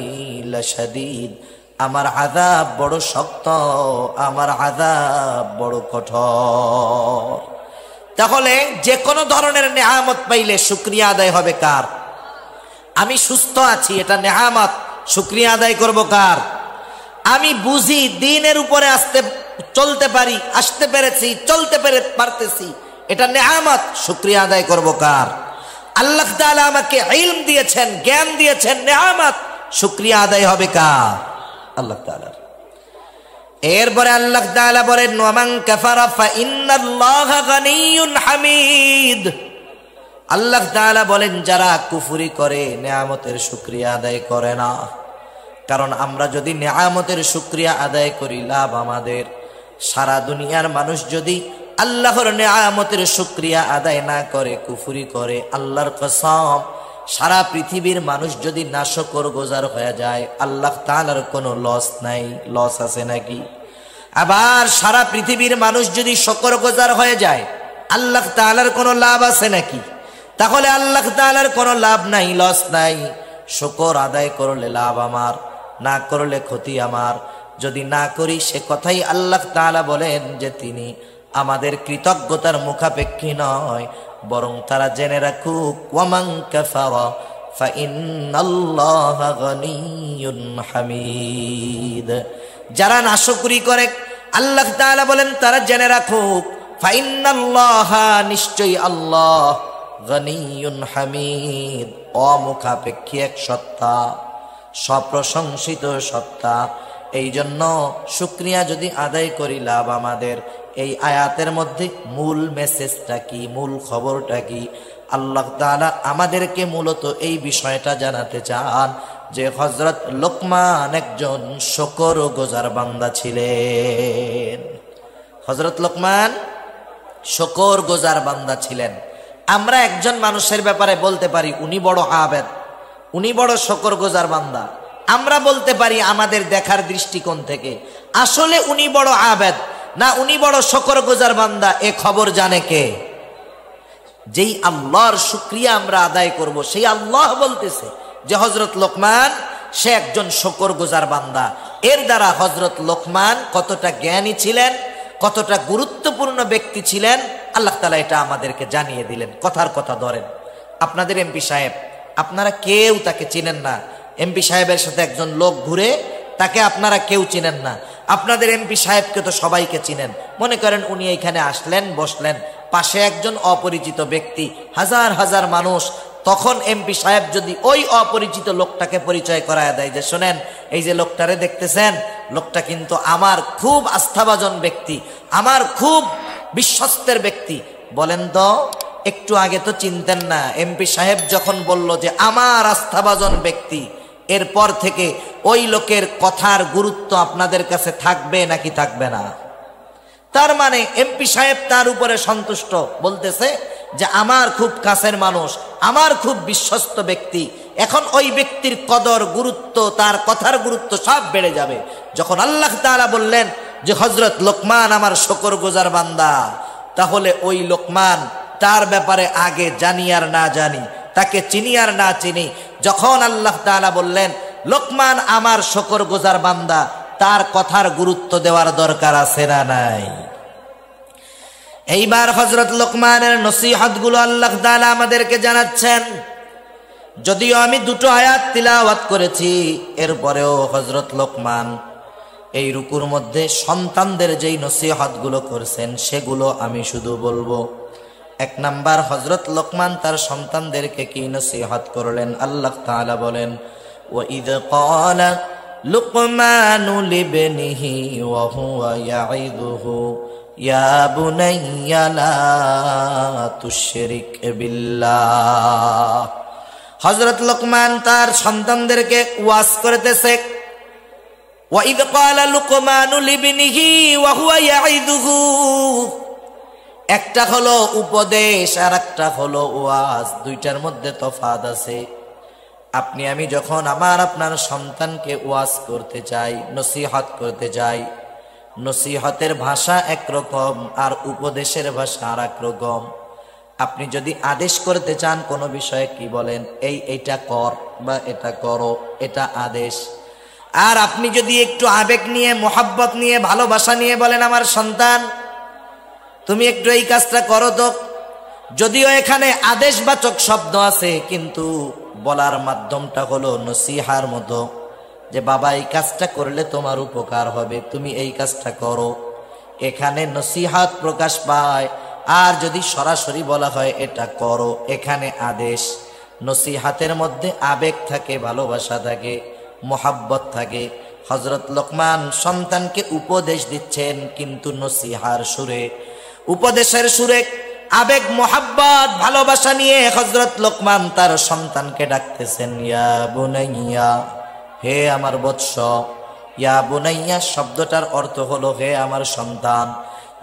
S1: লাশাদীদ, আমার আযাব বড় শক্ত, আমার আযাব বড় কঠোর। তাহলে যে কোনো ধরনের নিয়ামত পাইলে শুকরিয়া আদায় হবে কার? আমি সুস্থ আছি, এটা নিয়ামত, শুকরিয়া আদায় করব কার? আমি বুঝি দ্বীনের উপরে চলতে পারি, আসতে পেরেছি, চলতে পারতেছি, এটা নিয়ামত, শুকরিয়া আদায় করব কার? আল্লাহ তাআলা আমাকে ইলম দিয়েছেন, জ্ঞান দিয়েছেন, নিয়ামত, শুকরিয়া আদায় হবে কার? আল্লাহ তাআলার। এরপরে আল্লাহ তাআলা বলেন, ওয়ামান কাফারা ফাইন্নাল্লাহা গানিয়্যুন হামিদ। আল্লাহ তাআলা বলেন, যারা কুফরি করে, নিয়ামতের শুকরিয়া আদায় করে না। কারণ আমরা যদি নিয়ামতের শুকরিয়া আদায় করি, লাভ আমাদের। সারা দুনিয়ার মানুষ যদি আল্লাহর নিয়ামতের শুকরিয়া আদায় না করে, কুফরি করে, আল্লাহর কসম, সারা পৃথিবীর মানুষ যদি নাশকর গোজার হয়ে যায়, আল্লাহ তাআলার কোনো লস নাই। লস আছে নাকি? আবার সারা পৃথিবীর মানুষ যদি শকর গোজার হয়ে যায়, আল্লাহ তাআলার কোনো লাভ আছে নাকি? তাহলে আল্লাহ তাআলার কোনো লাভ নাই, লস নাই। শুকর আদায় করলে লাভ আমার, না করলে ক্ষতি আমার। যদি না করি, সে কথাই আল্লাহ তাআলা বলেন যে তিনি আমাদের কৃতজ্ঞতার মুখাপেক্ষী নয়, বরং তারা জেনে রাখুক, ওয়ামান কাফারা ফাইন্নাল্লাহা গানিয়্যুন হামিদ। যারা নাশকরি করে, আল্লাহ তাআলা বলেন তারা জেনে রাখুক, ফাইন্নাল্লাহা, নিশ্চয়ই আল্লাহ, গানিয়্যুন হামিদ, অমুখাপেক্ষী এক সত্তা, সপ্রশংসিত সত্তা। এই জন্য শুকরিয়া যদি আদায় করি, লাভ আমাদের। এই আয়াতের মধ্যে মূল মেসেজটা কি, মূল খবরটা কি? আল্লাহ তাআলা আমাদেরকে মূলত এই বিষয়টা জানাতে চান যে হযরত লোকমান একজন শুকরগুজার বান্দা ছিলেন। হযরত লোকমান শুকরগুজার বান্দা ছিলেন। আমরা একজন মানুষের ব্যাপারে বলতে পারি উনি বড় আবেদ, উনি বড় শুকরগুজার বান্দা। আমরা বলতে পারি আমাদের দেখার দৃষ্টিকোণ থেকে আসলে উনি বড় আবেদ না উনি বড় শুকরগুজার বান্দা, এ খবর জানে কে? যেই আল্লাহর শুকরিয়া আমরা আদায় করব সেই আল্লাহ বলতেছে যে হযরত লোকমান সে একজন শুকরগুজার বান্দা। এর দ্বারা হযরত লোকমান কতটা জ্ঞানী ছিলেন, কতটা গুরুত্বপূর্ণ ব্যক্তি ছিলেন, আল্লাহ তাআলা এটা আমাদেরকে জানিয়ে দিলেন। কথার কথা ধরেন, আপনাদের এমপি সাহেব, আপনারা কেউ তাকে চিনেন না। এমপি সাহেবের সাথে একজন লোক ঘুরে, তাকে আপনারা কেউ চিনেন না। আপনাদের এমপি সাহেবকে তো সবাইকে চিনেন। মনে করেন উনি এইখানে আসলেন, বসলেন, পাশে একজন অপরিচিত ব্যক্তি, হাজার হাজার মানুষ। তখন এমপি সাহেব যদি ওই অপরিচিত লোকটাকে পরিচয় করায় দেয় যে শোনেন, এই যে লোকটারে দেখতেছেন, লোকটা কিন্তু আমার খুব আস্থাভাজন ব্যক্তি, আমার খুব বিশ্বস্তের ব্যক্তি। বলেন তো, একটু আগে তো চিনতেন না। এমপি সাহেব যখন বলল যে আমার আস্থাভাজন ব্যক্তি, এরপর থেকে ওই লোকের কথার গুরুত্ব আপনাদের কাছে থাকবে নাকি থাকবে না? তার মানে এমপি সাহেব তার উপরে সন্তুষ্ট, বলতেছে যে আমার খুব কাছের মানুষ, আমার খুব বিশ্বস্ত ব্যক্তি। এখন ওই ব্যক্তির কদর, গুরুত্ব, তার কথার গুরুত্ব সব বেড়ে যাবে। যখন আল্লাহ তাআলা বললেন যে হযরত লোকমান আমার শুকরগুজার বান্দা, তাহলে ওই লোকমান, তার ব্যাপারে আগে জানি আর না জানি, তাকে চিনি আর না চিনি, যখন আল্লাহ তাআলা বললেন লোকমান আমার শুকরগুজার বান্দা, তার কথার গুরুত্ব দেওয়ার দরকার আছে না নাই? এইবার হযরত লোকমানের নসিহতগুলো আল্লাহ তাআলা আমাদেরকে জানাচ্ছেন। যদিও আমি দুটো আয়াত তিলাওয়াত করেছি, এরপরেও হযরত লোকমান এই রুকুর মধ্যে সন্তানদের যেই নসিহতগুলো করছেন সেগুলো আমি শুধু বলবো। এক নাম্বার, হযরত লোকমান তার সন্তানদেরকে কি নসিহত করলেন? আল্লাহ তাআলা বলেন, ওয়াইদ ক্বালা লুকমানু লিবনিহি ওয়া হুয়া ইয়াইদুহু ইয়া বুনাইয়া লা তুশরিক বিল্লাহ। হযরত লোকমান তার সন্তানদেরকে ওয়াজ করতেছে। ওয়াইদ ক্বালা লুকমানু লিবনিহি ওয়া হুয়া ইয়াইদুহু, একটা হলো উপদেশ আর একটা হলো ওয়াজ, দুইটার মধ্যে তফাৎ আছে। আপনি আমি যখন আপনার সন্তানকে ওয়াজ করতে চাই, নসিহত করতে চাই, নসিহতের ভাষা একরকম আর উপদেশের ভাষা আর এক রকম। আপনি যদি আদেশ করতে চান কোনো বিষয়ে কি বলেন, এইটা কর বা এটা করো, এটা আদেশ। আর আপনি যদি একটু আবেগ নিয়ে, মোহাব্বত নিয়ে, ভালোবাসা নিয়ে বলেন আমার সন্তান তুমি একটু এই কাজটা করো তো, যদিও এখানে আদেশবাচক শব্দ আছে কিন্তু বলার মাধ্যমটা হলো নসিহার মতো, যে বাবা এই কাজটা করলে তোমার উপকার হবে, তুমি এই কাজটা করো, এখানে নসিহাত প্রকাশ পায়। আর যদি সরাসরি বলা হয় এটা করো, এখানে আদেশ। নসিহাতের মধ্যে আবেগ থাকে, ভালোবাসা থাকে, মোহাব্বত থাকে। হযরত লোকমান সন্তানকে উপদেশ দিচ্ছেন কিন্তু নসিহার সুরে, উপদেশের সুরে, আবেগ, মোহাব্বত, ভালোবাসা নিয়ে হযরত লোকমান তার সন্তানকে ডাকতেছেন, ইয়া বুনাইয়া, হে আমার বৎস। ইয়া বুনাইয়া শব্দটার অর্থ হলো হে আমার সন্তান,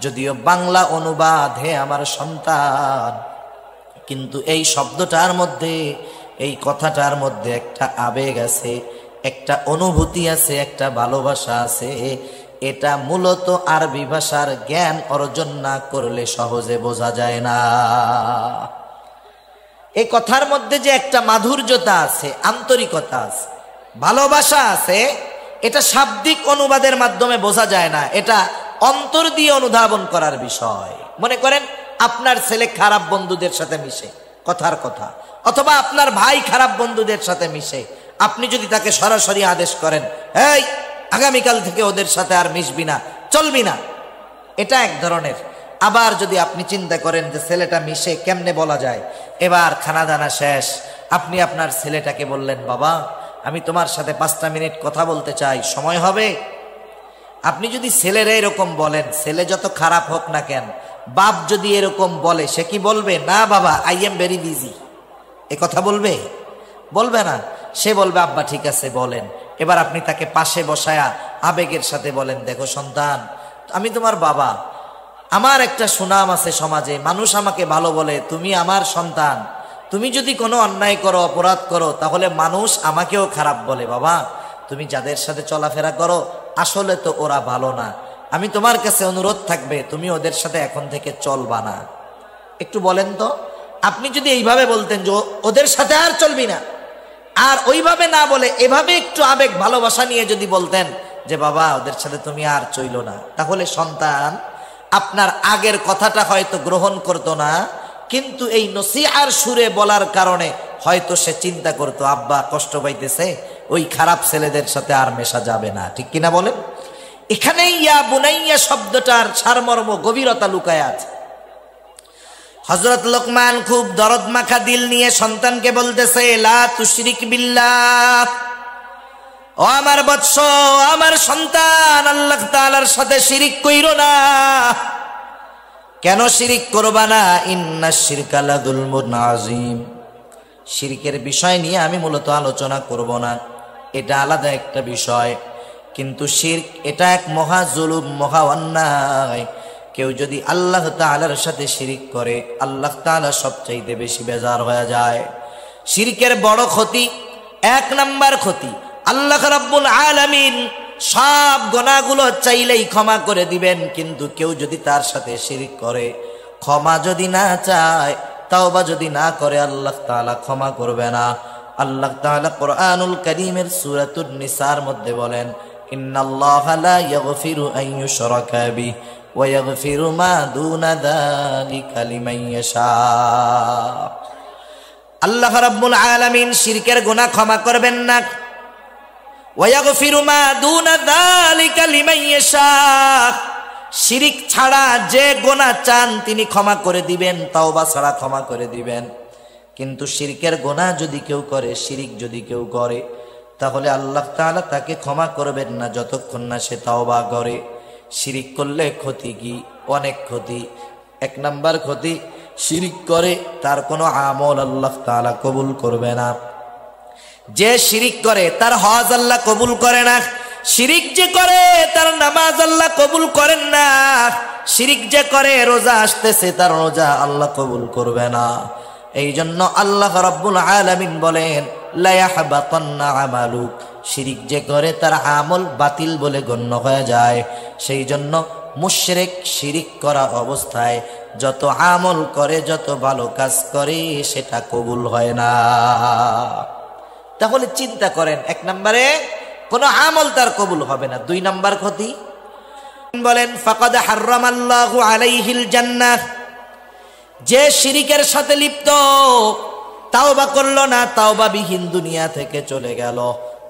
S1: যদিও বাংলা অনুবাদ হে আমার সন্তান, কিন্তু এই শব্দটার মধ্যে, এই কথাটার মধ্যে একটা আবেগ আছে, একটা অনুভূতি আছে, একটা ভালোবাসা আছে। এটা মূলত আরবি ভাষার জ্ঞান অর্জন না করলে সহজে বোঝা যায় না। এই কথার মধ্যে যে একটা মাধুর্যতা আছে, আন্তরিকতা আছে, ভালোবাসা আছে, এটা শাব্দিক অনুবাদের মাধ্যমে বোঝা যায় না, এটা অন্তর দিয়ে অনুধাবন করার বিষয়। মনে করেন আপনার ছেলে খারাপ বন্ধুদের সাথে মিশে, কথার কথা, অথবা আপনার ভাই খারাপ বন্ধুদের সাথে মিশে, আপনি যদি তাকে সরাসরি আদেশ করেন, এই আগামীকাল থেকে ওদের সাথে আর মিশবি না, চলবি না, এটা এক ধরনের। আবার যদি আপনি চিন্তা করেন যে ছেলেটা মিশে কেমনে বলা যায়, এবার খানা দানা শেষ, আপনি আপনার ছেলেটাকে বললেন, বাবা আমি তোমার সাথে 5টা মিনিট কথা বলতে চাই, সময় হবে? আপনি যদি ছেলেরা এরকম বলেন, ছেলে যত খারাপ হোক না কেন, বাপ যদি এরকম বলে, সে কি বলবে না বাবা আই এম ভেরি বিজি, এ কথা বলবে? বলবে না। সে বলবে আব্বা ঠিক আছে বলেন। এবার আপনি তাকে পাশে বসায়া আবেগের সাথে বলেন, দেখো সন্তান, আমি তোমার বাবা, আমার একটা সুনাম আছে সমাজে, মানুষ আমাকে ভালো বলে, তুমি আমার সন্তান, তুমি যদি কোনো অন্যায় করো, অপরাধ করো, তাহলে মানুষ আমাকেও খারাপ বলে। বাবা তুমি যাদের সাথে চলাফেরা করো আসলে তো ওরা ভালো না, আমি তোমার কাছে অনুরোধ থাকবে তুমি ওদের সাথে এখন থেকে চলবা না। একটু বলেন তো, আপনি যদি এইভাবে বলতেন যে ওদের সাথে আর চলবি না, আর ওইভাবে না বলে এভাবে একটু আবেগ ভালোবাসা নিয়ে যদি বলতেন যে বাবা ওদের সাথে তুমি আর চইলো না, তাহলে সন্তান আপনার আগের কথাটা হয়তো গ্রহণ করতো না, কিন্তু এই নসিহার সুরে বলার কারণে হয়তো সে চিন্তা করতো আব্বা কষ্ট পাইতেছে, ওই খারাপ ছেলেদের সাথে আর মেশা যাবে না। ঠিক কিনা বলেন? এখানেই ইয়া বুনাইয়া শব্দটার সারমর্ম গভীরতা লুকায় আছে। হযরত লোকমান খুব দরদ মাখা দিল নিয়ে সন্তানকে বলতেছে, লা তুশরিক বিল্লাহ, ও আমার বৎস, আমার সন্তান, আল্লাহ তাআলার সাথে শিরিক কইরো না। কেন শিরিক করবা না? ইন্নাশ শিরকা লাযুলমুন আযীম। শিরকের বিষয় নিয়ে আমি মূলত আলোচনা করব না, এটা আলাদা একটা বিষয়, কিন্তু শিরক এটা এক মহা জুলুম, মহা অন্যায়। কেউ যদি আল্লাহ তাআলার সাথে শিরিক করে, আল্লাহ তাআলা সবচাইতে বেশি বেজার হয়ে যায়। শিরকের বড় ক্ষতি, এক নাম্বার ক্ষতি, আল্লাহ রাব্বুল আলামিন সব গুনাহগুলো চাইলেই ক্ষমা করে দিবেন, কিন্তু কেউ যদি তার সাথে শিরিক করে, ক্ষমা যদি না চায়, তাওবা যদি না করে, আল্লাহ তাআলা ক্ষমা করবে না। আল্লাহ তাআলা কোরআনুল কারীমের সূরাতুন নিসার মধ্যে বলেন, ইন্নাল্লাহা লা ইয়াগফিরু আন ইউশরাকা বিহি ওয়া ইয়াগফিরু মা দুনা যালিকা লিমান ইয়াশা। আল্লাহ রাব্বুল আলামিন শিরকের গুনাহ ক্ষমা করবেন না, ওয়া ইয়াগফিরু মা দুনা যালিকা লিমান ইয়াশা। শিরিক ছাড়া যে গুনাহ চান তিনি ক্ষমা করে দিবেন, তাওবা ছাড়া ক্ষমা করে দিবেন। কিন্তু শিরকের গুনাহ যদি কেউ করে, শিরিক যদি কেউ করে, তাহলে আল্লাহ তাআলা তাকে ক্ষমা করবেন না যতক্ষণ না সে তাওবা করে। শিরিক করলে ক্ষতি কি? অনেক ক্ষতি। এক নাম্বার ক্ষতি, শিরিক করে তার কোনো আমল আল্লাহ তাআলা কবুল করবে না। যে শিরিক করে তার হজ আল্লাহ কবুল করে না। শিরিক যে করে তার নামাজ আল্লাহ কবুল করেন না। শিরিক যে করে রোজা আসতেছে, তার রোজা আল্লাহ কবুল করবে না। এই জন্য আল্লাহ রাব্বুল আলামিন বলেন, লা ইয়াহবাতান্না আমালুক। শিরিক যে করে তার আমল বাতিল বলে গণ্য হয়ে যায়। সেই জন্য মুশরিক শিরিক করা অবস্থায় যত আমল করে, যত ভালো কাজ করে, সেটা কবুল হয় না। তাহলে চিন্তা করেন, এক নম্বরে কোনো আমল তার কবুল হবে না। দুই নাম্বার ক্ষতি বলেন, ফাকাদ হারামাল্লাহু আলাইহিল জান্নাহ। যে শিরিকের সাথে লিপ্ত, তাওবা করলো না, তাওবা বিহীন দুনিয়া থেকে চলে গেল,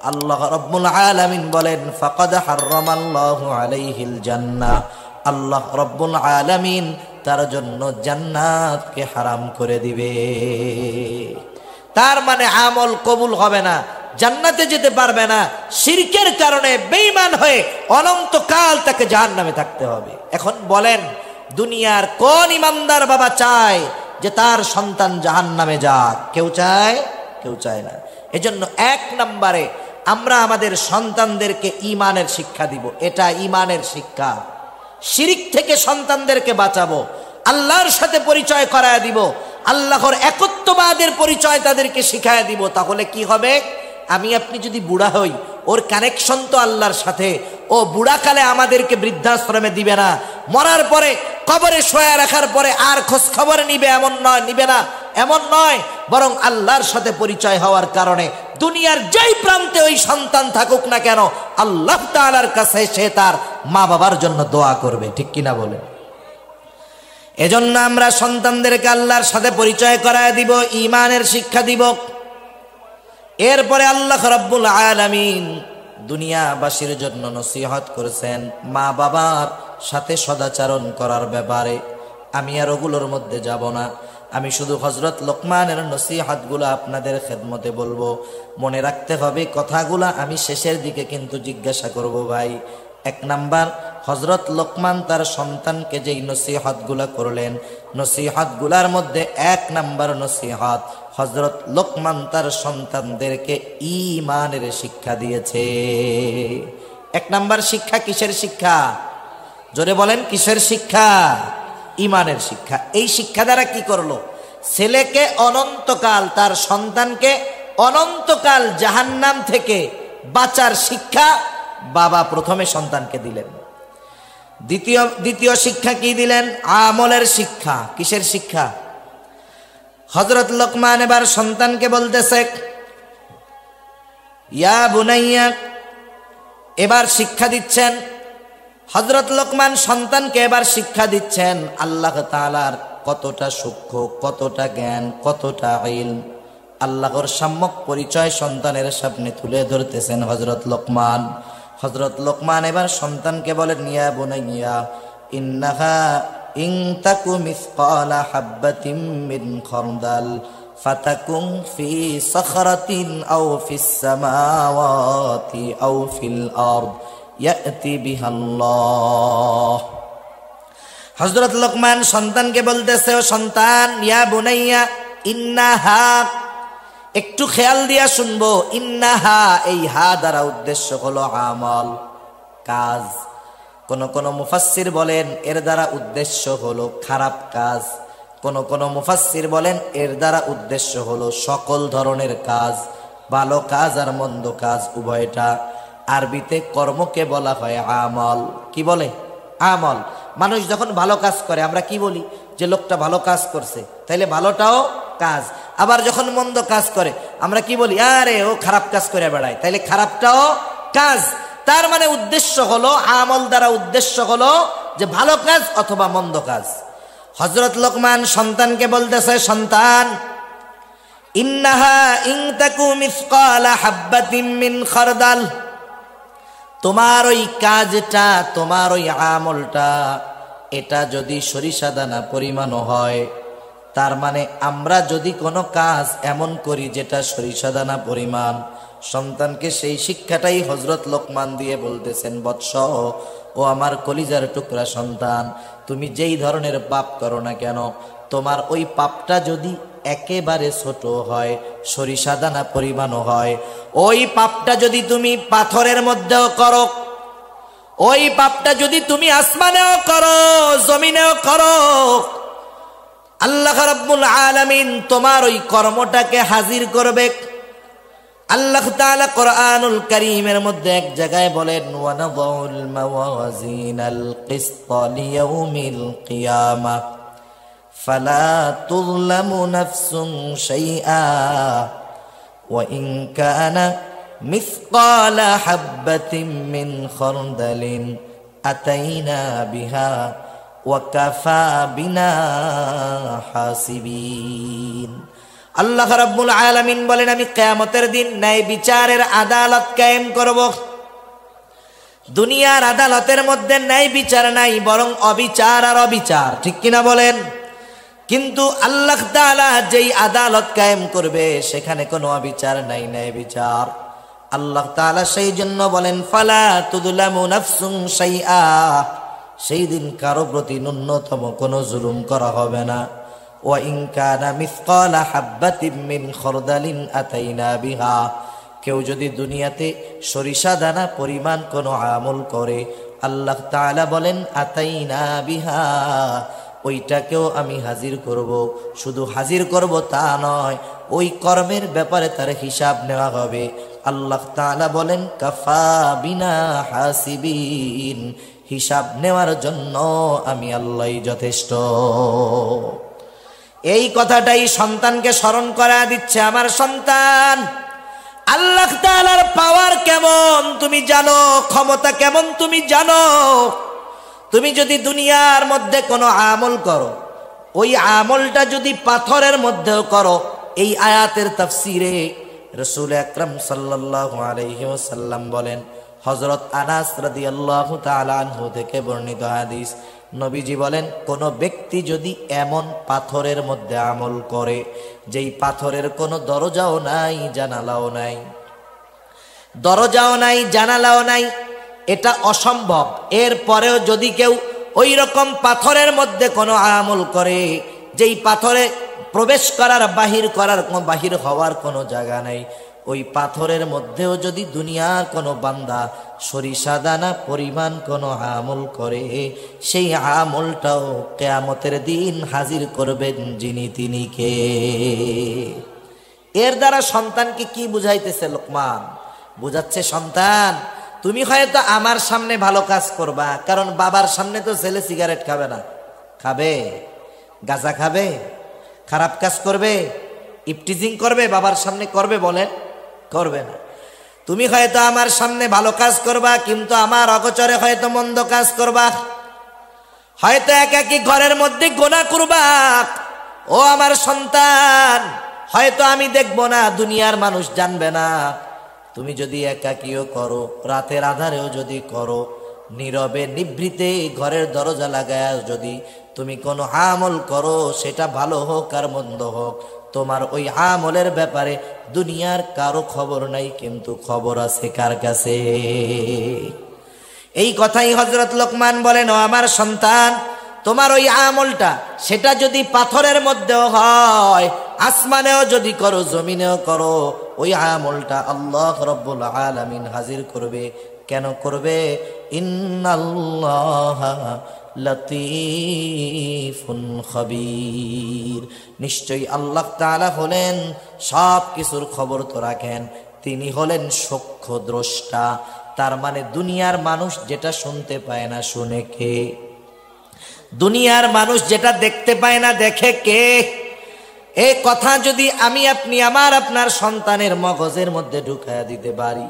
S1: আল্লাহ রাব্বুল আলামিন বলেন, ফাকাদ হারামাল্লাহু আলাইহিল জান্নাহ। আল্লাহ রাব্বুল আলামিন তার জন্য জান্নাতকে হারাম করে দিবে। তার মানে আমল কবুল হবে না, জান্নাতে যেতে পারবে না। শিরকের কারণে বেঈমান হয়ে অনন্তকাল তাকে জাহান্নামে থাকতে হবে। এখন বলেন, দুনিয়ার কোন ইমানদার বাবা চায় যে তার সন্তান জাহান্নামে যাক? কেউ চায়? কেউ চায় না। এজন্য এক নম্বরে আমরা আমাদের সন্তানদেরকে ঈমানের শিক্ষা দিব। এটা ঈমানের শিক্ষা। শিরিক থেকে সন্তানদেরকে বাঁচাবো, আল্লাহর সাথে পরিচয় করায় দিব, আল্লাহর একত্ববাদের পরিচয় তাদেরকে শিখায় দিব। তাহলে কি হবে? আমি আপনি যদি বুড়া হই, ওর কানেকশন তো আল্লাহর সাথে। ও বুড়াকালে আমাদেরকে বৃদ্ধাশ্রমে দিবে না, মরার পরে কবরে শোয়া রাখার পরে আর খোঁজ খবর নিবে এমন নয়, নিবে না এমন নয়, বরং আল্লাহর সাথে পরিচয় হওয়ার কারণে দুনিয়ার যেই প্রান্তে ওই সন্তান থাকুক না কেন, আল্লাহ তাআলার কাছে সে তার মা বাবার জন্য দোয়া করবে। ঠিক কিনা বলে? এজন্য আমরা সন্তানদেরকে আল্লাহর সাথে পরিচয় করায় দিব, ঈমানের শিক্ষা দিব। এরপরে আল্লাহ রাব্বুল আলামিন দুনিয়াবাসীর জন্য নসিহত করেছেন মা বাবার সাথে সদাচরণ করার ব্যাপারে। আমি আর ওগুলোর মধ্যে যাব না, আমি শুধু হযরত লোকমানের নসিহতগুলো আপনাদের খেদমতে বলবো। মনে রাখতে হবে কথাগুলা আমি শেষের দিকে কিন্তু জিজ্ঞাসা করব, ভাই এক নাম্বার, হযরত লোকমান তার সন্তানকে যেই নসিহতগুলা করলেন, নসিহতগুলার মধ্যে এক নাম্বার নসিহত, হযরত লোকমান তার সন্তানদেরকে ঈমানের শিক্ষা দিয়েছে। এক নাম্বার শিক্ষা কিসের শিক্ষা? জোরে বলেন, কিসের শিক্ষা? ঈমানের শিক্ষা। এই শিক্ষা দ্বারা কি করলো? ছেলেকে অনন্তকাল, তার সন্তানকে অনন্তকাল জাহান্নাম থেকে বাঁচার শিক্ষা বাবা প্রথমে সন্তানকে দিলেন। দ্বিতীয় শিক্ষা কি দিলেন? আমলের শিক্ষা। কিসের শিক্ষা? হযরত লোকমান এবার সন্তানকে বলতেছে, ইয়া বুনাইয়া, এবার শিক্ষা দিচ্ছেন হযরত লোকমান সন্তানকে, এবার শিক্ষা দিচ্ছেন আল্লাহ তাআলার কতটা সূক্ষ্ম, কতটা জ্ঞান, কতটা ইলম। আল্লাহর সম্যক পরিচয় সন্তানের সামনে তুলে ধরতেছেন হযরত লোকমান। হযরত লোকমান এবার সন্তানকে বলেন, ইয়া বুনাইয়া ইন্নাহা ইন তাকু মিসকালা হাববাতিন মিন খারদাল ফাতাকুন ফি সাখরাতিন আও ফিস সামাওয়াতি আও ফিল আরদ ইয়াতি বিহাল্লাহ। হযরত লোকমান সন্তানকে বলতেছে, ও সন্তান, ইয়া বুনাইয়া ইন্নাহা, একটু খেয়াল দিয়া শুনবো, ইন্নাহা, এই হা দ্বারা উদ্দেশ্য হলো আমল, কাজ। কোন মুফাসসির বলেন এর দ্বারা উদ্দেশ্য হলো খারাপ কাজ, কোন মুফাসসির বলেন এর দ্বারা উদ্দেশ্য হলো সকল ধরনের কাজ, ভালো কাজ আর মন্দ কাজ উভয়টা। আরবিতে কর্মকে বলা হয় আমল। কি বলে? আমল। মানুষ যখন ভালো কাজ করে আমরা কি বলি? যে লোকটা ভালো কাজ করছে, তাইলে ভালোটাও কাজ। আবার যখন মন্দ কাজ করে আমরা কি বলি? আরে ও খারাপ কাজ করে বেড়ায়, তাইলে খারাপটাও কাজ। তার মানে উদ্দেশ্য হলো, আমল দ্বারা উদ্দেশ্য হলো যে ভালো কাজ অথবা মন্দ কাজ। হযরত লোকমান সন্তানকে বলতেছে, সন্তান, ইন্নাহা ইন তাকু মিসকালা হাববাতিন মিন খারদাল, তোমার ওই কাজটা, তোমার ওই আমলটা, এটা যদি সরিষা দানা পরিমাণ হয়, তার মানে আমরা যদি কোনো কাজ এমন করি যেটা সরিষা দানা পরিমাণ, সন্তানকে সেই শিক্ষাটাই হযরত লোকমান দিয়ে বলতেছেন, বৎস, ও আমার কলিজার টুকরা সন্তান, তুমি যেই ধরনের পাপ করো না কেন, তোমার ওই পাপটা যদি একেবারে ছোট হয়, সরিষা দানা পরিমাণও হয়, ওই পাপটা যদি তুমি পাথরের মধ্যেও করো, ওই পাপটা যদি তুমি আসমানেও করো, জমিনেও করো, আল্লাহ রাব্বুল আলামিন তোমার ওই কর্মটাকে হাজির করবে। আল্লাহ তাআলা কোরআনুল কারীমের মধ্যে এক জায়গায় বলেন, ওয়া নাযাউল মাওয়াজিনাল কিসতা লিয়াউমিল কিয়ামাহ ফালা তুযলামু নাফসুন শাইআ ওয়া ইন কানা মিসকালা হাববাতিন মিন খারদালিন আতাইনা বিহা ওয়া কাফা বিনা হাসিবিন। আল্লাহ রাব্বুল আলামিন বলেন, আমি কিয়ামতের দিন ন্যায় বিচারের আদালত কায়েম করব। দুনিয়ার আদালতের মধ্যে ন্যায় বিচার নাই, বরং অবিচার আর অবিচার, ঠিক কিনা বলেন? কিন্তু আল্লাহ তাআলা যেই আদালত কায়েম করবে সেখানে কোনো অবিচার নাই, ন্যায় বিচার। আল্লাহ তাআলা সেই জন্য বলেন, ফালা তুযলামু নাফসুন শাইআ, সেই দিন কারো প্রতি ন্যূনতম কোনো জুলুম করা হবে না। ওয়া ইন কানা মিসকালা হাববাতিন মিন খারদালিন আতাইনা বিহা, কেউ যদি দুনিয়াতে সরিষা দানা পরিমাণ কোনো আমল করে, আল্লাহ তাআলা বলেন আতাইনা বিহা, ওইটাকেও আমি হাজির করব। শুধু হাজির করব তা নয়, ওই কর্মের ব্যাপারে তার হিসাব নেওয়া হবে। আল্লাহ তাআলা বলেন, কাফা বিনা হাসিবিন, হিসাব নেওয়ার জন্য আমি আল্লাহই যথেষ্ট। এই কথাটাই সন্তানকে স্মরণ করা দিচ্ছে, আমার সন্তান, আল্লাহ তাআলার পাওয়ার কেমন তুমি জানো, ক্ষমতা কেমন তুমি জানো। তুমি যদি দুনিয়ার মধ্যে কোনো আমল করো, ওই আমলটা যদি পাথরের মধ্যেও করো, এই আয়াতের তাফসিরে রাসূল আকরাম সাল্লাল্লাহু আলাইহি ওয়াসাল্লাম বলেন, হযরত আনাস রাদিয়াল্লাহু তাআলা আনহু থেকে বর্ণিত হাদিস, নবীজি বলেন, কোন ব্যক্তি যদি এমন পাথরের মধ্যে আমল করে যেই পাথরের কোনো দরজাও নাই, জানালাও নাই, দরজাও নাই, জানালাও নাই, এটা অসম্ভব। এরপরেও যদি কেউ ওই রকম পাথরের মধ্যে কোনো আমল করে যেই পাথরে প্রবেশ করার বাহির হওয়ার কোনো জায়গা নেই, ওই পাথরের মধ্যেও যদি দুনিয়ার কোনো বান্দা সরিষা দানা পরিমাণ কোনো আমল করে, সেই আমলটাও কিয়ামতের দিন হাজির করবেন যিনি তিনি কে? এর দ্বারা সন্তানকে কি বুঝাইতেছে লোকমান? বুঝাচ্ছে, সন্তান তুমি হয়তো আমার সামনে ভালো কাজ করবা, কারণ বাবার সামনে তো ছেলে সিগারেট খাবে না। খাবে? গাঁজা খাবে? খারাপ কাজ করবে? ইফটিজিং করবে? বাবার সামনে করবে? বলেন, করবে না। তুমি হয়তো আমার সামনে ভালো কাজ করবা, কিন্তু আমার অগোচরে হয়তো মন্দ কাজ করবা, হয়তো একাকী ঘরের মধ্যে গুনাহ করবা। ও আমার সন্তান, হয়তো আমি দেখব না, দুনিয়ার মানুষ জানবে না। তুমি যদি একাকীও করো, রাতের আধারেও যদি করো, নীরবে নিভৃতে ঘরের দরজা লাগায় যদি তুমি কোনো আমল করো, সেটা ভালো হোক আর মন্দ হোক, তোমার ওই আমলের ব্যাপারে দুনিয়ার কারো খবর নাই, কিন্তু খবর আছে কার কাছে? এই কথাই হযরত লোকমান বলেন, ও আমার সন্তান, তোমার ওই আমলটা সেটা যদি পাথরের মধ্যেও হয়, আসমানেও যদি করো, জমিনেও করো, ওই আমলটা আল্লাহ রাব্বুল আলামিন হাজির করবে। কেন করবে? ইন্নাল্লাহা লতীফুন খবীর, নিশ্চয়ই আল্লাহ তাআলা হলেন সব কিছুর খবর তো রাখেন, তিনি হলেন সূক্ষ্ম দ্রষ্টা। তার মানে দুনিয়ার মানুষ যেটা শুনতে পায় না, শুনে কে? দুনিয়ার মানুষ যেটা দেখতে পায় না, দেখে কে? এই কথা যদি আমি আপনি আমার আপনার সন্তানের মগজের মধ্যে ঢুকায়া দিতে পারি,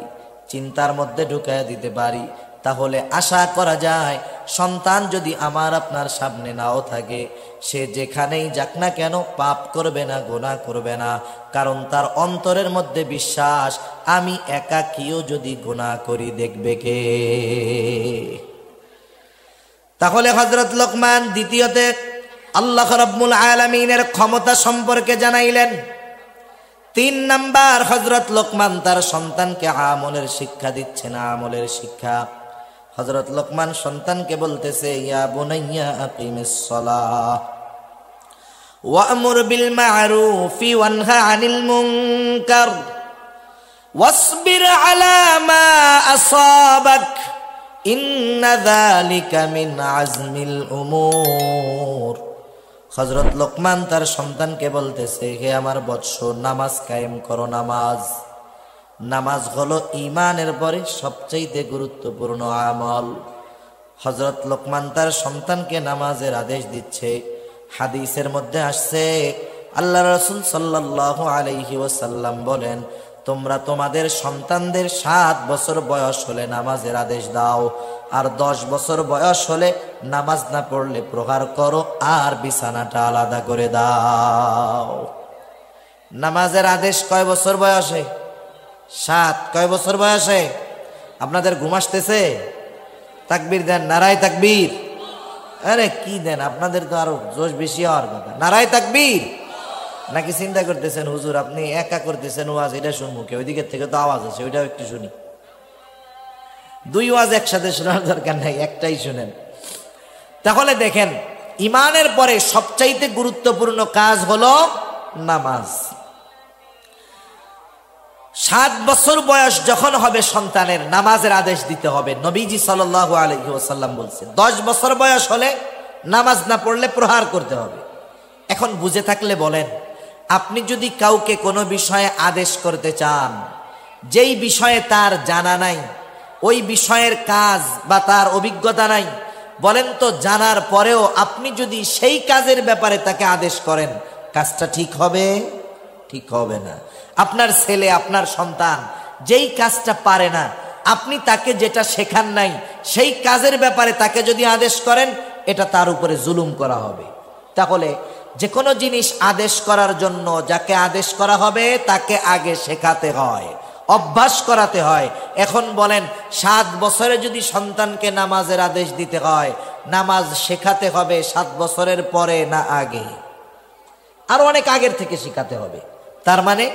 S1: চিন্তার মধ্যে ঢুকায়া দিতে পারি, তাহলে আশা করা যায় সন্তান যদি আমার আপনার সামনে নাও থাকে, সে যেখানেই যাক না কেন পাপ করবে না, গুনাহ করবে না, কারণ তার অন্তরের মধ্যে বিশ্বাস, আমি একাকীও যদি গুনাহ করি দেখবে কে? তাহলে হযরত লোকমান দ্বিতীয়তে আল্লাহ রাব্বুল আলামিনের ক্ষমতা সম্পর্কে জানাইলেন। 3 নাম্বার, হযরত লোকমান তার সন্তানকে আমলের শিক্ষা দিচ্ছেন। আমলের শিক্ষা হযরত লোকমান সন্তানকে বলতেছে, ইয়া বুনাইয়া আকিমিস সালাহ ওয়া'মুর বিল মা'রুফি ওয়ানহা আনিল মুনকার ওয়াসবির আলা মা আসাবাক ইন্না যালিকা মিন আজমিল উমুর। হযরত লোকমান তার সন্তানকে বলতেছে, হে আমার বৎস, নামাজ কায়েম করো। নামাজ হলো ঈমানের পরে সবচেয়ে গুরুত্বপূর্ণ আমল। হযরত লোকমান তার সন্তানকে নামাজের আদেশ দিচ্ছে। হাদিসের মধ্যে আসছে, আল্লাহ রাসূল সাল্লাল্লাহু আলাইহি ওয়াসাল্লাম বলেন, তোমরা তোমাদের সন্তানদের 7 বছর বয়স হলে নামাজের আদেশ দাও, আর 10 বছর বয়স হলে নামাজ না পড়লে প্রহার করো, আর বিছানাটা আলাদা করে দাও। নামাজের আদেশ কয় বছর বয়সে? 7। কয় বছর বয়সে? আপনাদের ঘুম আসতেছে? তাকবীর দেন, নারায়ে তাকবীর। আরে কি দেন, আপনাদের তো আরো জোশ বেশি হওয়ার কথা। নারায়ে তাকবীর। নাকি চিন্তা করতেছেন হুজুর আপনি একা করতেছেন ওয়াজ, এটা শুনবো কে? ওইদিকে থেকে তো আওয়াজ আছে, ওইটাও একটু শুনি। 2 ওয়াজ একসাথে শোনার দরকার নাই, একটাই শুনেন। তাহলে দেখেন, ঈমানের পরে সবচাইতে গুরুত্বপূর্ণ কাজ হলো নামাজ। 7 বছর বয়স যখন হবে সন্তানের, নামাজের আদেশ দিতে হবে। নবীজি সাল্লাল্লাহু আলাইহি ওয়াসাল্লাম বলছেন 10 বছর বয়স হলে নামাজ না পড়লে প্রহার করতে হবে। এখন বুঝে থাকলে বলেন, আপনি যদি কাউকে কোনো বিষয়ে আদেশ করতে চান, যেই বিষয়ে তার জানা নাই, ওই বিষয়ের কাজ বা তার অভিজ্ঞতা নাই, বলেন তো জানার পরেও আপনি যদি সেই কাজের ব্যাপারে তাকে আদেশ করেন, কাজটা ঠিক হবে? ঠিক হবে না। আপনার ছেলে, আপনার সন্তান যেই কাজটা পারে না, আপনি তাকে যেটা শেখান নাই, সেই কাজের ব্যাপারে তাকে যদি আদেশ করেন, এটা তার উপরে জুলুম করা হবে। তাহলে যে কোনো জিনিস আদেশ করার জন্য যাকে আদেশ করা হবে তাকে আগে শেখাতে হয়, অভ্যাস করাতে হয়। এখন বলেন, 7 বছরে যদি সন্তানকে নামাজের আদেশ দিতে হয়, নামাজ শেখাতে হবে 7 বছরের পরে না আগে? আর অনেক আগের থেকে শেখাতে হবে। তার মানে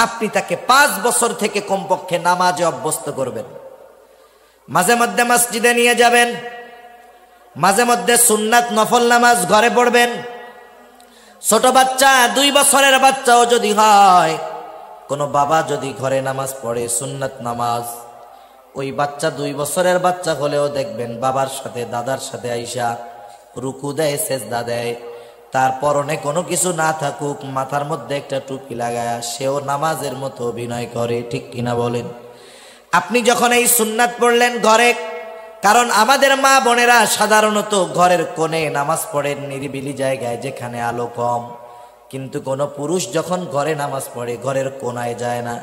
S1: আপনি তাকে 5 বছর থেকে কমপক্ষে নামাজে অভ্যস্ত করবেন। মাঝে মধ্যে মসজিদে নিয়ে যাবেন, মাঝে মধ্যে সুন্নাত নফল নামাজ ঘরে পড়বেন। ছোট বাচ্চা 2 বছরের বাচ্চাও যদি হয়, কোনো বাবা যদি ঘরে নামাজ পড়ে সুন্নাত নামাজ, ওই বাচ্চা 2 বছরের বাচ্চা হলেও দেখবেন বাবার সাথে দাদার সাথে আইসা রুকু দেয়, সেজদা দেয়। তার পরনে কোনো কিছু না থাকুক, মাথার মধ্যে একটা টুপি লাগায়া সেও নামাজের মতো অভিনয় করে। ঠিক কিনা বলেন? আপনি যখন এই সুন্নাত পড়লেন ঘরে, কারণ আমাদের মা বোনেরা সাধারণত ঘরের কোণে নামাজ পড়েন, নিরিবিলি জায়গায় যেখানে আলো কম। কিন্তু কোনো পুরুষ যখন ঘরে নামাজ পড়ে ঘরের কোণায় যায় না,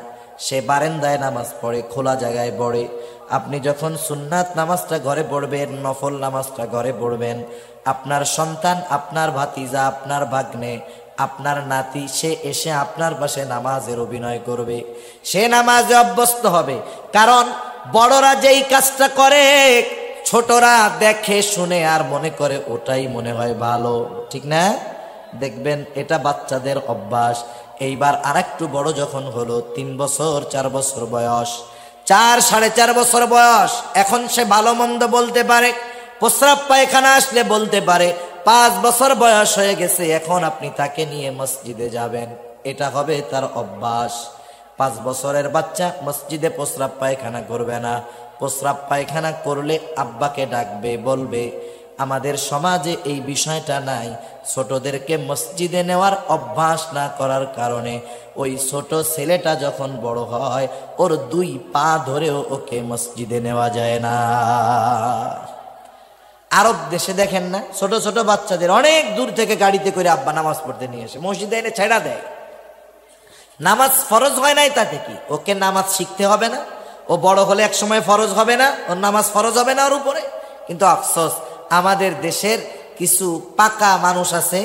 S1: সে বারান্দায় নামাজ পড়ে, খোলা জায়গায় পড়ে। আপনি যখন সুন্নাত নামাজটা ঘরে পড়বেন, নফল নামাজটা ঘরে পড়বেন, আপনার সন্তান, আপনার ভাতিজা, আপনার ভাগ্নে, আপনার নাতি, সে এসে আপনার পাশে নামাজের অভিনয় করবে, সে নামাজে অভ্যস্ত হবে। কারণ বড়রা যেই কাজটা করে ছোটরা দেখে শুনে আর মনে করে ওটাই মনে হয় ভালো। ঠিক না? দেখবেন এটা বাচ্চাদের অভ্যাস। এইবার আরেকটু বড় যখন হলো, 3 বছর 4 বছর বয়স, 4 সাড়ে 4 বছর বয়স, এখন সে ভালো মন্দ বলতে পারে, প্রস্রাব পায়খানা আসলে বলতে পারে। 5 বছর বয়স হয়ে গেছে, এখন আপনি তাকে নিয়ে মসজিদে যাবেন, এটা হবে তার অভ্যাস। 5 বছরের বাচ্চা মসজিদে প্রস্রাব পায়খানা করবে না। প্রস্রাব পায়খানা করলে আব্বাকে ডাকবে, বলবে। আমাদের সমাজে এই বিষয়টা নাই। ছোটদেরকে মসজিদে নেওয়ার অভ্যাস না করার কারণে ওই ছোট ছেলেটা যখন বড় হয়, ওর 2 পা ধরেও ওকে মসজিদে নেওয়া যায় না। আরব দেশে দেখেন না, ছোট ছোট বাচ্চাদের অনেক দূর থেকে গাড়িতে করে আব্বা নামাজ পড়তে নিয়ে এসে মসজিদে এনে ছেড়া দেয়। নামাজ ফরজ হয় নাই, তাতে কি? ওকে নামাজ শিখতে হবে না? ও বড় হলে এক সময় ফরজ হবে না? ওর নামাজ ফরজ হবে না ওর উপরে? কিন্তু আফসোস, আমাদের দেশের কিছু পাকা মানুষ আছে,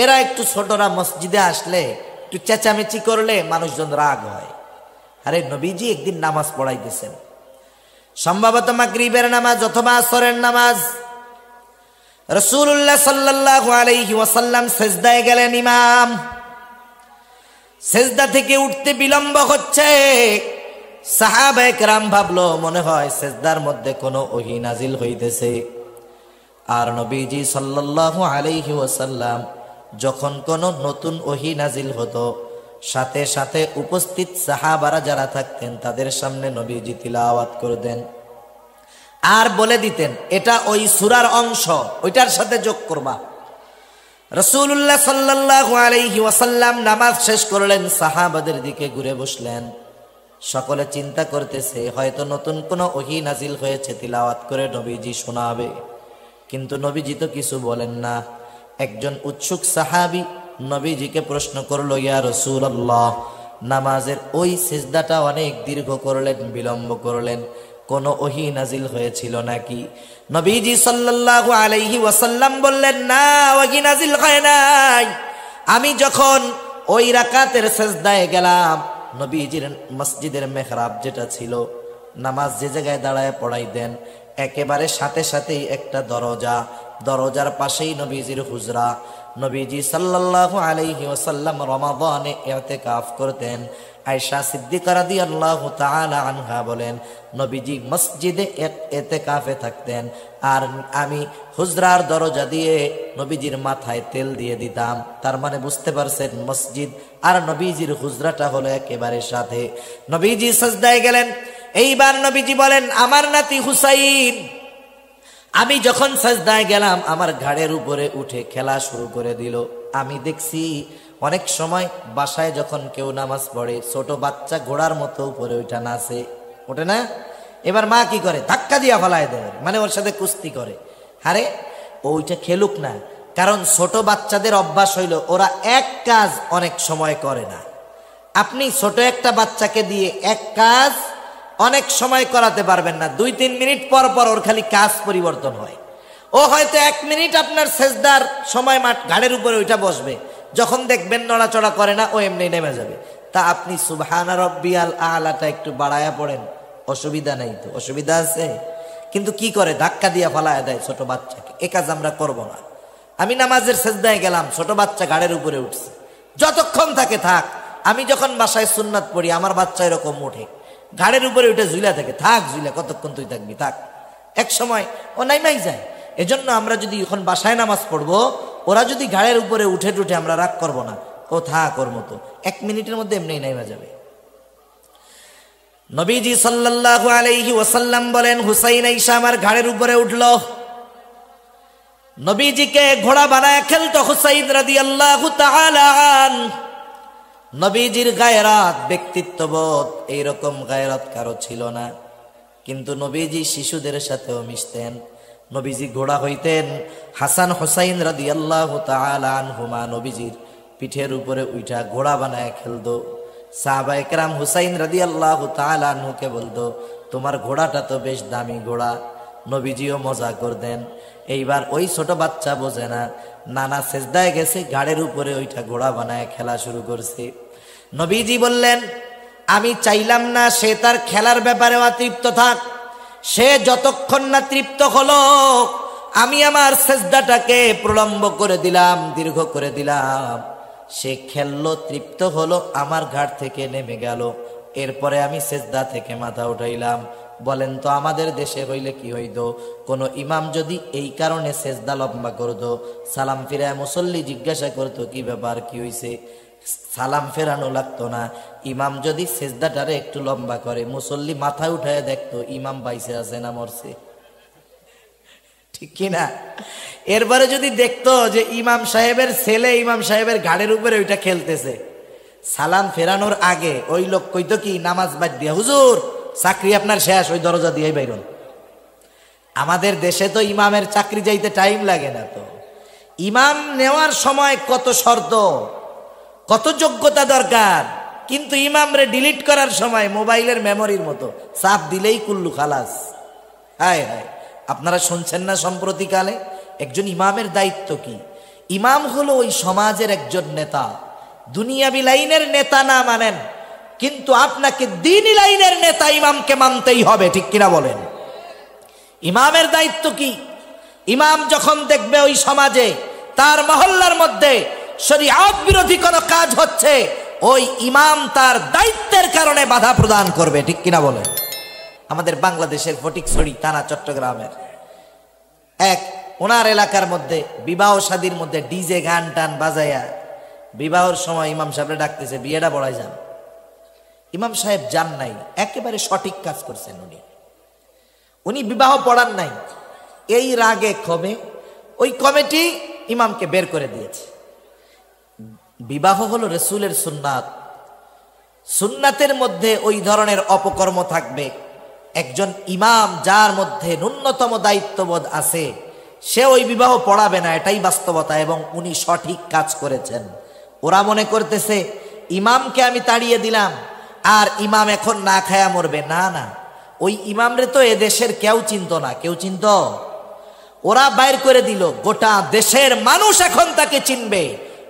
S1: এরা একটু ছোটরা মসজিদে আসলে একটু চেঁচামেচি করলে মানুষজন রাগ হয়। আরে নবীজি একদিন নামাজ পড়াইতেছেন, সম্ভবত মাগরিবের নামাজ অথবা আসরের নামাজ। রাসূলুল্লাহ সাল্লাল্লাহু আলাইহি ওয়াসাল্লাম সিজদায় গেলেন। ইমাম সিজদা থেকে উঠতে বিলম্ব হচ্ছে। সাহাবায়ে কেরাম ভাবলো মনে হয় সিজদার মধ্যে কোনো ওহী নাজিল হইতেছে। আর নবীজি সাল্লাল্লাহু আলাইহি ওয়াসাল্লাম যখন কোনো নতুন ওহী নাজিল হতো, সাথে সাথে উপস্থিত সাহাবারা যারা থাকতেন তাদের সামনে নবীজি তিলাওয়াত করতেন আর বলে দিতেন, এটা ওই সূরার অংশ, ওইটার সাথে যোগ করবা। রাসূলুল্লাহ সাল্লাল্লাহু আলাইহি ওয়াসাল্লাম নামাজ শেষ করলেন, সাহাবাদের দিকে ঘুরে বসলেন। সকলে চিন্তা করতেছে হয়তো নতুন কোনো ওহী নাজিল হয়েছে, তিলাওয়াত করে নবীজি শোনাবে। কিন্তু নবীজি তো কিছু বলেন না। একজন উৎসুক সাহাবী নবীজিকে প্রশ্ন করলো, ইয়া রাসূলুল্লাহ, নামাজের ওই সিজদাটা অনেক দীর্ঘ করলেন, বিলম্ব করলেন, কোন ওহী নাজিল হয়েছিল নাকি? নবীজি সাল্লাল্লাহু আলাইহি ওয়াসাল্লাম বললেন, না, ওহী নাজিল হয় নাই। আমি যখন ওই রাকাতের সিজদায় গেলাম, নবীজির মসজিদের মেহরাব যেটা ছিল, নামাজ যে জায়গায় দাঁড়ায় পড়াইতেন, একেবারে সাথে সাথেই একটা দরজা, দরজার পাশেই নবীজির হুজরা। নবীজি সাল্লাল্লাহু আলাইহি ওয়াসাল্লাম রমাদানে ইতিকাফ করতেন। আয়েশা সিদ্দিকা রাদিয়াল্লাহু তাআলা আনহা বলেন, নবীজি মসজিদে ইতিকাফে থাকতেন আর আমি হুজরার দরজা দিয়ে নবীজির মাথায় তেল দিয়ে দিতাম। তার মানে বুঝতে পারছেন, মসজিদ আর নবীজির হুজরাটা হলো একেবারে সাথে। নবীজি সিজদায় গেলেন। এইবার নবীজি বলেন, আমার নাতি হুসাইন, আমি যখন সিজদায় গেলাম আমার ঘাড়ের উপরে উঠে খেলা শুরু করে দিল। আমি দেখছি অনেক সময় বাসায় যখন কেউ নামাজ পড়ে, ছোট বাচ্চা ঘোড়ার মতো উপরে ওইটা নাচে, ওঠে না? এবার মা কি করে, ধাক্কা দিয়া ফেলায় দেয়, মানে ওর সাথে কুস্তি করে। আরে ওইটা খেলুক না, কারণ ছোট বাচ্চাদের অভ্যাস হইল ওরা এক কাজ অনেক সময় করে না। আপনি ছোট একটা বাচ্চাকে দিয়ে এক কাজ অনেক সময় করাতে পারবেন না। 2-3 মিনিট পর পর ওর খালি কাজ পরিবর্তন হয়। ও হয়তো 1 মিনিট আপনার সেজদার সময় ঘাড়ের উপরে ওইটা বসবে, যখন দেখবেন নড়াচড়া করে না, ও এমনি নেমে যাবে। তা আপনি সুবহানা রাব্বিয়াল আলাটা একটু বাড়ায়া পড়েন, অসুবিধা নেই তো? অসুবিধা আছে। কিন্তু কি করে, ধাক্কা দিয়া ফালায়া দেয় ছোট বাচ্চাকে। এ কাজ আমরা করব না। আমি নামাজের সেজদায় গেলাম, ছোট বাচ্চা ঘাড়ের উপরে উঠছে, যতক্ষণ থাকে থাক। আমি যখন বাসায় সুন্নাত পড়ি আমার বাচ্চা এরকম উঠে, ঘাড়ের উপরে ওইটা ঝুলা থাকে, থাক ঝুলা, কতক্ষণ তুই থাকবি থাক, এক সময় ও নাইমাই যায়। এজন্য আমরা যদি এখন বাসায় নামাজ পড়বো, ওরা যদি ঘাড়ের উপরে উঠে টুঠে আমরা রাগ করব না, ও থাক ওর মতো, 1 মিনিটের মধ্যে এমনি নাইমা যাবে। নবীজি সাল্লাল্লাহু আলাইহি ওয়াসাল্লাম বলেন, হুসাইন আইসা আমার ঘাড়ের উপরে উঠল, নবীজিকে ঘোড়া বানায় খেলতো হুসাইন রাদিয়াল্লাহু তাআলা আন। নবীজির গায়রাত, ব্যক্তিত্ববোধ, এইরকম গায়রাত কারো ছিল না, কিন্তু নবীজি শিশুদের সাথেও মিশতেন। নবীজি ঘোড়া হইতেন, হাসান হুসাইন রাদিয়াল্লাহু তাআলা আনহুমা নবীজির পিঠের উপরে উঠা ঘোড়া বানায় খেলতো। সাহাবায়ে কেরাম হুসাইন রাদিয়াল্লাহু তাআলা আনহুকে বলতো, তোমার ঘোড়াটা তো বেশ দামি ঘোড়া। নবীজিও মজা করতেন। এইবার ওই ছোট বাচ্চা বোঝে না, নানা সেজদায় গেছে, ঘাড়ের উপরে ওইটা ঘোড়া বানায় খেলা শুরু করছে। নবীজি বললেন, আমি চাইলাম না সে তার খেলার ব্যাপারে অতৃপ্ত থাক, সে যতক্ষণ না তৃপ্ত হলো আমি আমার সেজদাটাকে প্রলম্ব করে দিলাম, দীর্ঘ করে দিলাম। সে খেললো, তৃপ্ত হলো, আমার ঘাট থেকে নেমে গেল, এরপরে আমি সেজদা থেকে মাথা উঠাইলাম। বলেন তো আমাদের দেশে হইলে কি হইতো? কোন ইমাম যদি এই কারণে সেজদা লম্বা করতো, সালাম ফিরায় মুসল্লি জিজ্ঞাসা করতো কি ব্যাপার, কি হইছে? সালাম ফেরানো লাগতো না। ইমাম যদি সেজদাটারে একটু লম্বা করে, মুসল্লি মাথায় উঠায় দেখতো ইমাম বাইসে আছে না মরছে, ঠিক কিনা? এরপরে যদি দেখতো যে ইমাম সাহেবের ছেলে ইমাম সাহেবের ঘাড়ের উপরে ওইটা খেলতেছে, সালাম ফেরানোর আগে ওই লোক কইতো কি, নামাজ বাদ দিয়া, হুজুর চাকরি আপনার শেষ, ওই দরজা দিয়ে বাইরন। আমাদের দেশে তো ইমামের চাকরি যাইতে টাইম লাগে না, তো ইমাম নেওয়ার সময় কত শর্ত, কত যোগ্যতা দরকার, কিন্তু ইমামরে ডিলিট করার সময় মোবাইলের মেমোরির মতো চাপ দিলেই কুল্লু খালাস। হায় হায়, আপনারা শুনছেন না সম্প্রতিকালে একজন ইমামের দায়িত্ব কি? ইমাম হলো ওই সমাজের একজন নেতা। দুনিয়াবি লাইনের নেতা না মানেন, কিন্তু আপনাকে দ্বীনি লাইনের নেতা ইমামকে মানতেই হবে, ঠিক কিনা বলেন? ইমামের দায়িত্ব কি? ইমাম যখন দেখবে ওই সমাজে তার মহল্লার মধ্যে শরীয়ত বিরোধী কোনো কাজ হচ্ছে, ওই ইমাম তার দায়িত্বের কারণে বাধা প্রদান করবে, ঠিক কিনা বলেন? আমাদের বাংলাদেশের ফটিকছড়ি থানা চট্টগ্রামের ওনার এলাকার মধ্যে বিবাহ শাদীর মধ্যে ডিজে গান টান বাজাইয়া বিবাহের সময় ইমাম সাহেবরে ডাকতেছে, বিয়েটা বড়াই যান। ইমাম সাহেব যান নাই, একেবারে সঠিক কাজ করছেন উনি বিবাহ পড়ান নাই। এই রাগে ক্ষোভে ওই কমিটি ইমামকে বের করে দিয়েছে। বিবাহ হলো রাসূলের সুন্নাত, সুন্নাতের মধ্যে ওই ধরনের অপকর্ম থাকবে। একজন ইমাম যার মধ্যে ন্যূনতম দায়িত্ববোধ আছে, সে ওই বিবাহ পড়াবে না, এটাই বাস্তবতা, এবং উনি সঠিক কাজ করেছেন। ওরা মনে করতেছে ইমামকে আমি তাড়িয়ে দিলাম আর ইমাম এখন না খায়া মরবে। না না, ওই ইমামরে তো এদেশের কেউ চিনত না, কেউ চিনত? ওরা বাইর করে দিল, গোটা দেশের মানুষ এখন তাকে চিনবে।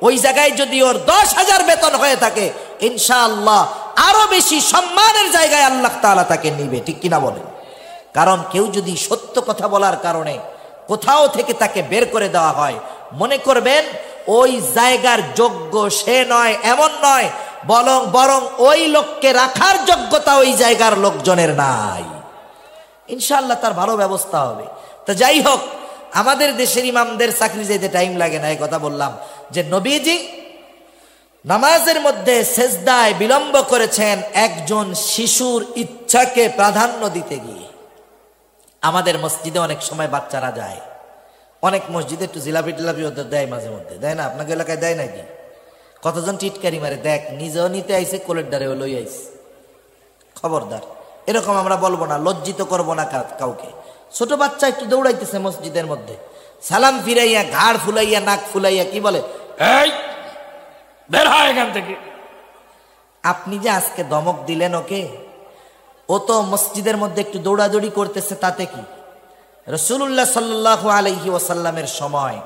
S1: ওই জায়গায় যদি ওর 10,000 বেতন হয়ে থাকে, ইনশাআল্লাহ আরো বেশি সম্মানের জায়গায় আল্লাহ তাআলা তাকে নিবে, ঠিক কিনা বলেন? কারণ কেউ যদি সত্য কথা বলার কারণে কোথাও থেকে তাকে বের করে দেওয়া হয়, মনে করবেন ওই জায়গার যোগ্য সে নয়, এমন নয়, বরং ওই লোককে রাখার যোগ্যতা ওই জায়গার লোকজনের নাই। ইনশাআল্লাহ তার ভালো ব্যবস্থা হবে। তো যাই হোক, আমাদের দেশের ইমামদের চাকরি যেতে টাইম লাগে না, এই কথা বললাম। যে নবীজি নামাজের মধ্যে সেজদায় বিলম্ব করেছেন একজন শিশুর ইচ্ছাকে প্রাধান্য দিতে গিয়ে। আমাদের মসজিদে অনেক সময় বাচ্চারা যায়, অনেক মসজিদে একটু জিলাপি টিলাপি ওদের দেয়, মাঝে মধ্যে দেয় না? আপনাকে এলাকায় দেয় নাকি? কতজন টিটকারি মারে, দেখ নিজেও নিতে আইসে, কোলের দ্বারে লই আইসে। খবরদার, এরকম আমরা বলবো না, লজ্জিত করবো না কাউকে। ছোট বাচ্চা একটু দৌড়াইতেছে মসজিদের মধ্যে, সালাম ফিরাইয়া, ঘাড় ফুলাইয়া, নাক ফুলাইয়া কি বলে, এই বের হয় এখান থেকে। আপনি যে আজকে ধমক দিলেন ওকে, ও তো মসজিদের মধ্যে একটু দৌড়াদৌড়ি করতেছে, তাতে কি? রাসূলুল্লাহ সাল্লাল্লাহু আলাইহি ওয়াসাল্লামের সময়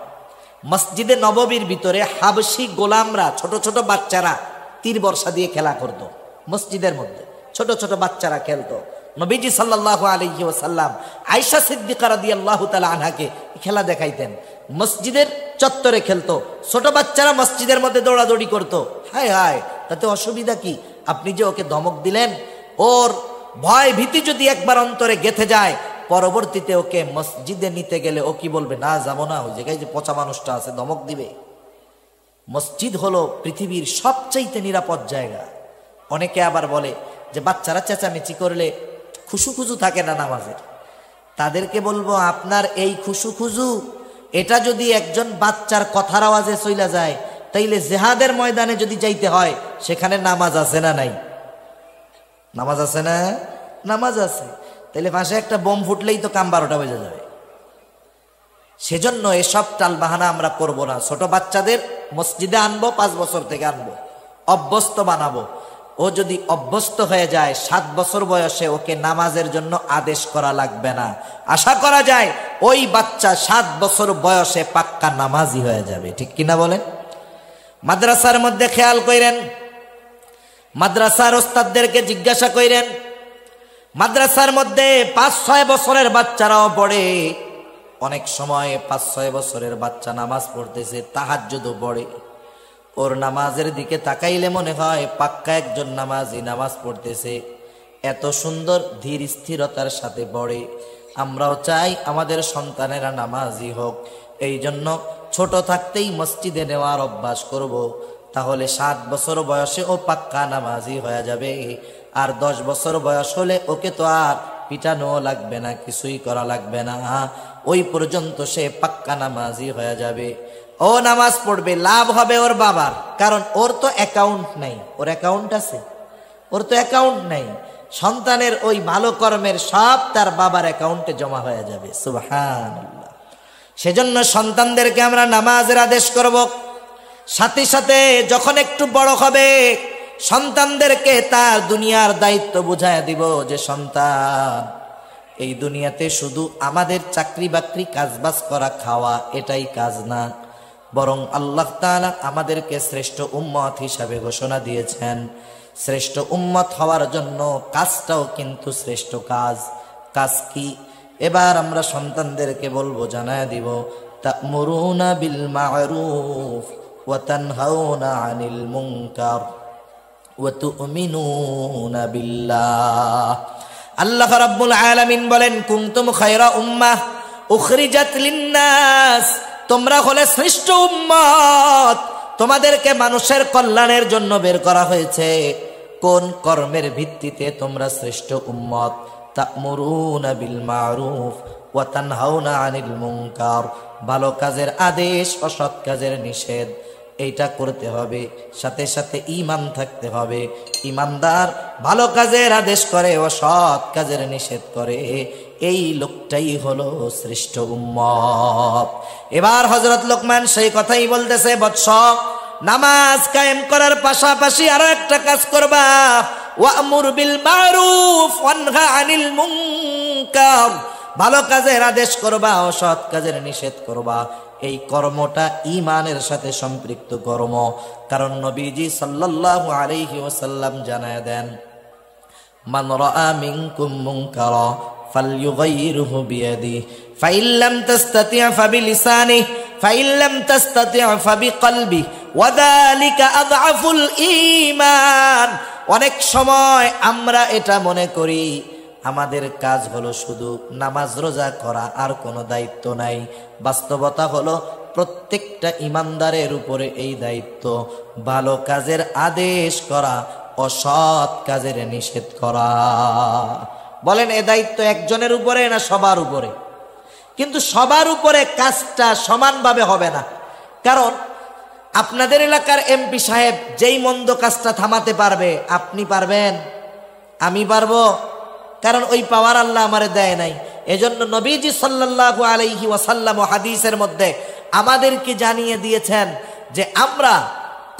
S1: মসজিদে নববীর ভিতরে হাবশি গোলামরা, ছোট ছোট বাচ্চারা তীর বর্ষা দিয়ে খেলা করত। মসজিদের মধ্যে ছোট ছোট বাচ্চারা খেলতো। নবীজি সাল্লাল্লাহু আলাইহি ওয়াসাল্লাম আয়েশা সিদ্দিকা রাদিয়াল্লাহু তাআলা আনহাকে খেলা দেখাইতেন। মসজিদের চত্বরে খেলতো, ছোট বাচ্চারা মসজিদের মধ্যে দৌড়াদৌড়ি করতো। হায় হায়, তাতে অসুবিধা কি? আপনি যে ওকে ধমক দিলেন, ওর ভয় ভীতি যদি একবার অন্তরে গেঁথে যায়, পরবর্তীতে ওকে মসজিদে নিতে গেলে ও কি বলবে? না, যাবো না, ওই জায়গায় যে পচা মানুষটা আছে ধমক দিবে। মসজিদ হলো পৃথিবীর সবচাইতে নিরাপদ জায়গা। অনেকে আবার বলে যে বাচ্চারা চেঁচামেচি করলে খুশু থাকে না নামাজের। তাদেরকে বলবো, আপনার এই খুশু এটা যদি একজন বাচ্চার কথার আওয়াজে চইলা যায়, তাইলে জিহাদের ময়দানে যদি যাইতে হয়, সেখানে নামাজ আছে না নাই? নামাজ আছে না? নামাজ আছে। তাইলে পাশে একটা বোম ফুটলেই তো কাম 12টা বেজে যাবে। সেজন্য এসব টালবাহানা আমরা করব না। ছোট বাচ্চাদের মসজিদে আনবো, 5 বছর থেকে আনবো, অভ্যস্ত বানাবো। ও যদি অভ্যস্ত হয়ে যায়, 7 বছর বয়সে ওকে নামাজের জন্য আদেশ করা লাগবে না। আশা করা যায় ওই বাচ্চা 7 বছর বয়সে পাক্কা নামাজি হয়ে যাবে। ঠিক কিনা বলেন? মাদ্রাসার মধ্যে খেয়াল করেন, মাদ্রাসার ওস্তাদদেরকে জিজ্ঞাসা করেন, মাদ্রাসার মধ্যে 5-6 বছরের বাচ্চারাও পড়ে। অনেক সময় 5-6 বছরের বাচ্চা নামাজ পড়তেছে, তাহাজ্জুদও পড়ে। ওর নামাজের দিকে তাকাইলে মনে হয় পাক্কা একজন নামাজি নামাজ পড়তেছে। এত সুন্দর ধীর স্থিরতার সাথে পড়ে। আমরাও চাই আমাদের সন্তানেরা নামাজি হোক। এই জন্য ছোট থাকতেই মসজিদে নেওয়ার অভ্যাস করব। তাহলে 7 বছর বয়সে ও পাক্কা নামাজি হয়ে যাবে। আর 10 বছর বয়স হলে ওকে তো আর পিটানো লাগবে না, কিছুই করা লাগবে না। ওই পর্যন্ত সে পাক্কা নামাজি হয়ে যাবে। ও নামাজ পড়বে, লাভ হবে ওর বাবার, কারণ ওর তো অ্যাকাউন্ট নাই। ওর অ্যাকাউন্ট আছে? ওর তো অ্যাকাউন্ট নাই। সন্তানের ওই ভালো কর্মের সব তার বাবার অ্যাকাউন্টে জমা হয়ে যাবে। সুবহানাল্লাহ। সেজন্য সন্তানদেরকে আমরা নামাজের আদেশ করব। সাথে সাথে যখন একটু বড় হবে, সন্তানদেরকে তার দুনিয়ার দায়িত্ব বুঝায় দিব যে সন্তান, এই দুনিয়াতে শুধু আমাদের চাকরি বাকরি কাজবাজ করা খাওয়া এটাই কাজ না, বরং আল্লাহ তাআলা আমাদেরকে শ্রেষ্ঠ উম্মত হিসাবে ঘোষণা দিয়েছেন। শ্রেষ্ঠ উম্মত হওয়ার জন্য কাজটাও কিন্তু শ্রেষ্ঠ কাজ। কাজ কি? এবার আমরা সন্তানদেরকে বলবো, জানায় দিব, তা'মুরুনা বিল মা'রুফ ওয়া তানহাউনা আনিল মুনকার ওয়া তু'মিনুনা বিল্লাহ। আল্লাহ রাব্বুল আলামিন বলেন, কুনতুম খায়রা উম্মাহ উখরিজাত লিন-নাস, তোমরা হলে শ্রেষ্ঠ উম্মত, তোমাদেরকে মানুষের কল্যাণের জন্য বের করা হয়েছে। কোন কর্মের ভিত্তিতে তোমরা শ্রেষ্ঠ উম্মত? তা'মুরুনা বিল মা'রুফ ওয়া তানহাউনা আনিল মুনকার, ভালো কাজের আদেশ, অসৎ কাজের নিষেধ, এইটা করতে হবে। সাথে সাথে ঈমান থাকতে হবে। ঈমানদার ভালো কাজের আদেশ করে, অসৎ কাজের নিষেধ করে, এই লোকটাই হলো শ্রেষ্ঠ উম্মত। এবার হযরত লোকমান সেই কথাই বলতেছে, বৎস, নামাজ কায়েম করার পাশাপাশি আরো একটা কাজ করবা, ওয়া'মুর বিল মা'রুফ ওয়ানহা আনিল মুনকার, ভালো কাজের আদেশ করবা, অসৎ কাজের নিষেধ করবা। এই কর্মটা ঈমানের সাথে সম্পৃক্ত কর্ম। কারণ নবীজি সাল্লাল্লাহু আলাইহি ওয়াসাল্লাম জানায় দেন, মান রাআ মিনকুম মুনকারা ফালইউগাইরহু বিয়াদিহি ফাইন লাম তাস্তাতি' ফাবিলিসানিহি ফাইন লাম তাস্তাতি' ফাবিকলবিহি ওয়া যালিকা আযআফুল ঈমান। অনেক সময় আমরা এটা মনে করি আমাদের কাজ হলো শুধু নামাজ রোজা করা, আর কোনো দায়িত্ব নাই। বাস্তবতা হলো প্রত্যেকটা ইমানদারের উপরে এই দায়িত্ব, ভালো কাজের আদেশ করা, অসৎ কাজের নিষেধ করা। বলেন, এ দায়িত্ব একজনের উপরে না সবার উপরে? কিন্তু সবার উপরে কাজটা সমানভাবে হবে না। কারণ আপনাদের এলাকার এমপি সাহেব যেই মন্দ কাজটা থামাতে পারবে, আপনি পারবেন? আমি পারবো? কারণ ওই পাওয়ার আল্লাহ আমারে দেয় নাই। এজন্য নবীজি সাল্লাল্লাহু আলাইহি ওয়াসাল্লাম হাদিসের মধ্যে আমাদেরকে জানিয়ে দিয়েছেন যে আমরা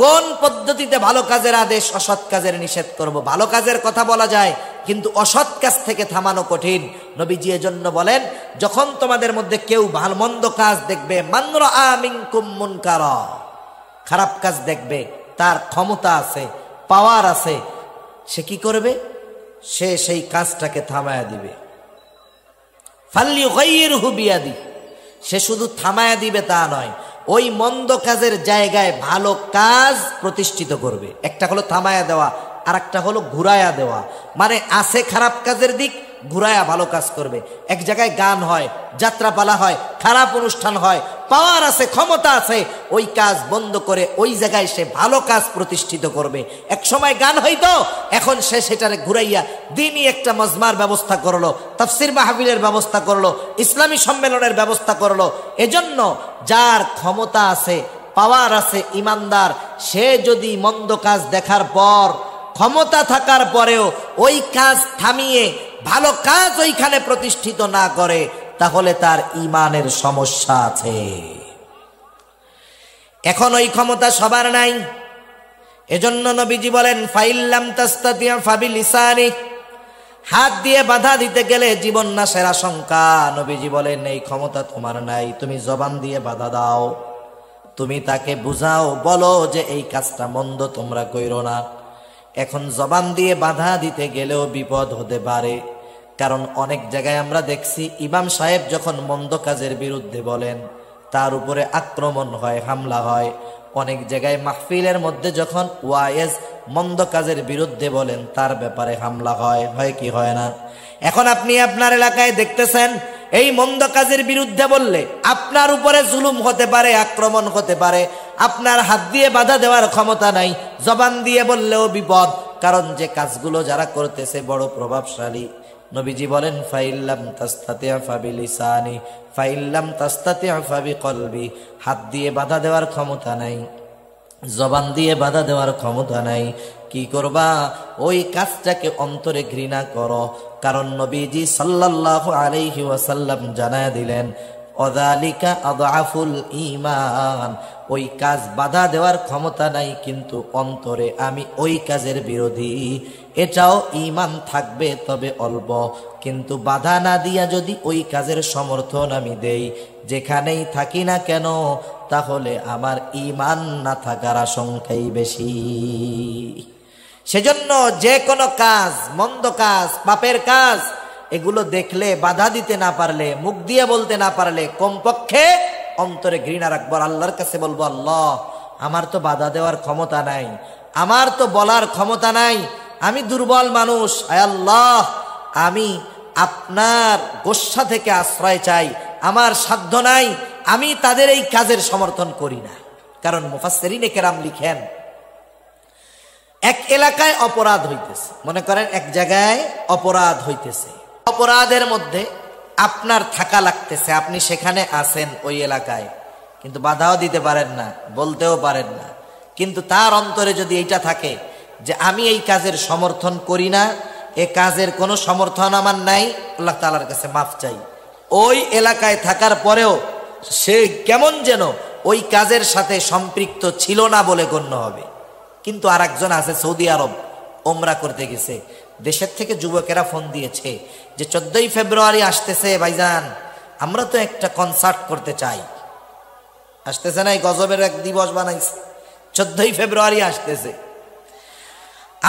S1: কোন পদ্ধতিতে ভালো কাজের আদেশ, অসৎ কাজের নিষেধ করব। ভালো কাজের কথা বলা যায়, কিন্তু অসৎ কাজ থেকে থামানো কঠিন। নবীজি এজন্য বলেন, যখন তোমাদের মধ্যে কেউ ভালো মন্দ কাজ দেখবে, মান রাআ মিনকুম মুনকারা, খারাপ কাজ দেখবে, তার ক্ষমতা আছে, পাওয়ার আছে, সে কি করবে? সে সেই কাজটাকে থামায়া দিবে। ফালইউগাইরহু বিয়াদিহি, সে শুধু থামায়া দিবে তা নয়, ওই মন্দ কাজের জায়গায় ভালো কাজ প্রতিষ্ঠিত করবে। একটা হলো থামায়া দেওয়া, আর একটা হলো ঘুরায়া দেওয়া, মানে আছে খারাপ কাজের দিক, ঘুরায়া ভালো কাজ করবে। এক জায়গায় গান হয়, যাত্রাপালা হয়, খারাপ অনুষ্ঠান হয়, পাওয়ার আছে, ক্ষমতা আছে, ওই কাজ বন্ধ করে ওই জায়গায় সে ভালো কাজ প্রতিষ্ঠিত করবে। এক সময় গান হইতো, এখন সে সেটারে ঘুরাইয়া দিনই একটা মজমার ব্যবস্থা করলো, তাফসির মাহফিলের ব্যবস্থা করলো, ইসলামী সম্মেলনের ব্যবস্থা করলো। এজন্য যার ক্ষমতা আছে, পাওয়ার আছে, ইমানদার, সে যদি মন্দ কাজ দেখার পর, ক্ষমতা থাকার পরেও ওই কাজ থামিয়ে ভালো কাজ ওইখানে প্রতিষ্ঠিত না করে, তাহলে তার ঈমানের সমস্যা আছে। এখন ওই ক্ষমতা সবার নাই। এজন্য নবীজি বলেন ফাইল্লাম তাস্তাতি ফাবিলিসানি, হাত দিয়ে বাধা দিতে গেলে জীবন নাশের আশঙ্কা। নবীজি বলেন এই ক্ষমতা তোমার নাই, তুমি জবান দিয়ে বাধা দাও, তুমি তাকে বুঝাও, বলো যে এই কাজটা মন্দ, তোমরা কইরো না। এখন জবান দিয়ে বাধা দিতে গেলেও বিপদ হতে পারে, কারণ অনেক জায়গায় আমরা দেখছি ইমাম সাহেব যখন মন্দ কাজের বিরুদ্ধে বলেন, তার উপরে আক্রমণ হয়, হামলা হয়। অনেক জায়গায় মাহফিলের মধ্যে যখন ওয়াইজ মন্দ কাজের বিরুদ্ধে বলেন, তার ব্যাপারে হামলা হয়, হয় কি হয় না? এখন আপনি আপনার এলাকায় দেখতেছেন এই মন্দ কাজের বিরুদ্ধে বললে আপনার উপরে জুলুম হতে পারে, আক্রমণ হতে পারে। আপনার হাত দিয়ে বাধা দেওয়ার ক্ষমতা নাই, জবান দিয়ে বললেও বিপদ, কারণ যে কাজগুলো যারা করতেছে বড় প্রভাবশালী। নবীজি বলেন ফাইল্লাম তাস্তাতি ফাবিলিসানি ফাইল্লাম তাস্তাতি ফাবিকলবি, হাত দিয়ে বাধা দেওয়ার ক্ষমতা নাই, জবান দিয়ে বাধা দেওয়ার ক্ষমতা নাই, কি করবা? ওই কাজটাকে অন্তরে ঘৃণা করো। কারণ নবীজি সাল্লাল্লাহু আলাইহি ওয়াসাল্লাম জানায় দিলেন অযালিকা আযআফুল ঈমান, ওই কাজ বাধা দেওয়ার ক্ষমতা নাই, কিন্তু অন্তরে আমি ওই কাজের বিরোধী, এটাও ঈমান থাকবে তবে অল্প। কিন্তু বাধা না দিয়া যদি ওই কাজের সমর্থন আমি দেই, যেখানেই থাকি না কেন, তাহলে আমার ঈমান না থাকার আশঙ্কাই বেশি। সেজন্য যে কোনো কাজ, মন্দ কাজ, পাপের কাজ, এগুলো দেখলে বাধা দিতে না পারলে, মুখ দিয়ে বলতে না পারলে, কমপক্ষে অন্তরে ঘৃণা রাখবো। আল্লাহর কাছে বলবো, আল্লাহ আমার তো বাধা দেওয়ার ক্ষমতা নাই, আমার তো বলার ক্ষমতা নাই, আমি দুর্বল মানুষ, আয় আল্লাহ আমি আপনার গোস্বা থেকে আশ্রয় চাই, আমার সাধ্য নাই, আমি তাদের এই কাজের সমর্থন করি না। কারণ মুফাসসিরিনে কেরাম লিখেন, এক এলাকায় অপরাধ হইতেছে, মনে করেন এক জায়গায় অপরাধ হইতেছে, অপরাধের মধ্যে আপনার থাকা লাগতেছে, আপনি সেখানে আছেন ওই এলাকায়, কিন্তু বাধাও দিতে পারেন না, বলতেও পারেন না, কিন্তু তার অন্তরে যদি এইটা থাকে যে আমি এই কাজের সমর্থন করি না, এ কাজের কোনো সমর্থন আমার নাই, আল্লাহ তাআলার কাছে মাফ চাই, ওই এলাকায় থাকার পরেও সে কেমন যেন ওই কাজের সাথে সম্পৃক্ত ছিল না বলে গণ্য হবে। কিন্তু আর একজন আছে সৌদি আরব, ওমরা করতে গেছে, দেশের থেকে যুবকেরা ফোন দিয়েছে যে 14ই ফেব্রুয়ারি আসতেছে ভাইজান, আমরা তো একটা কনসার্ট করতে চাই। আসতেছে না, এই গজবের এক দিবস বানাইছে, 14ই ফেব্রুয়ারি আসতেছে,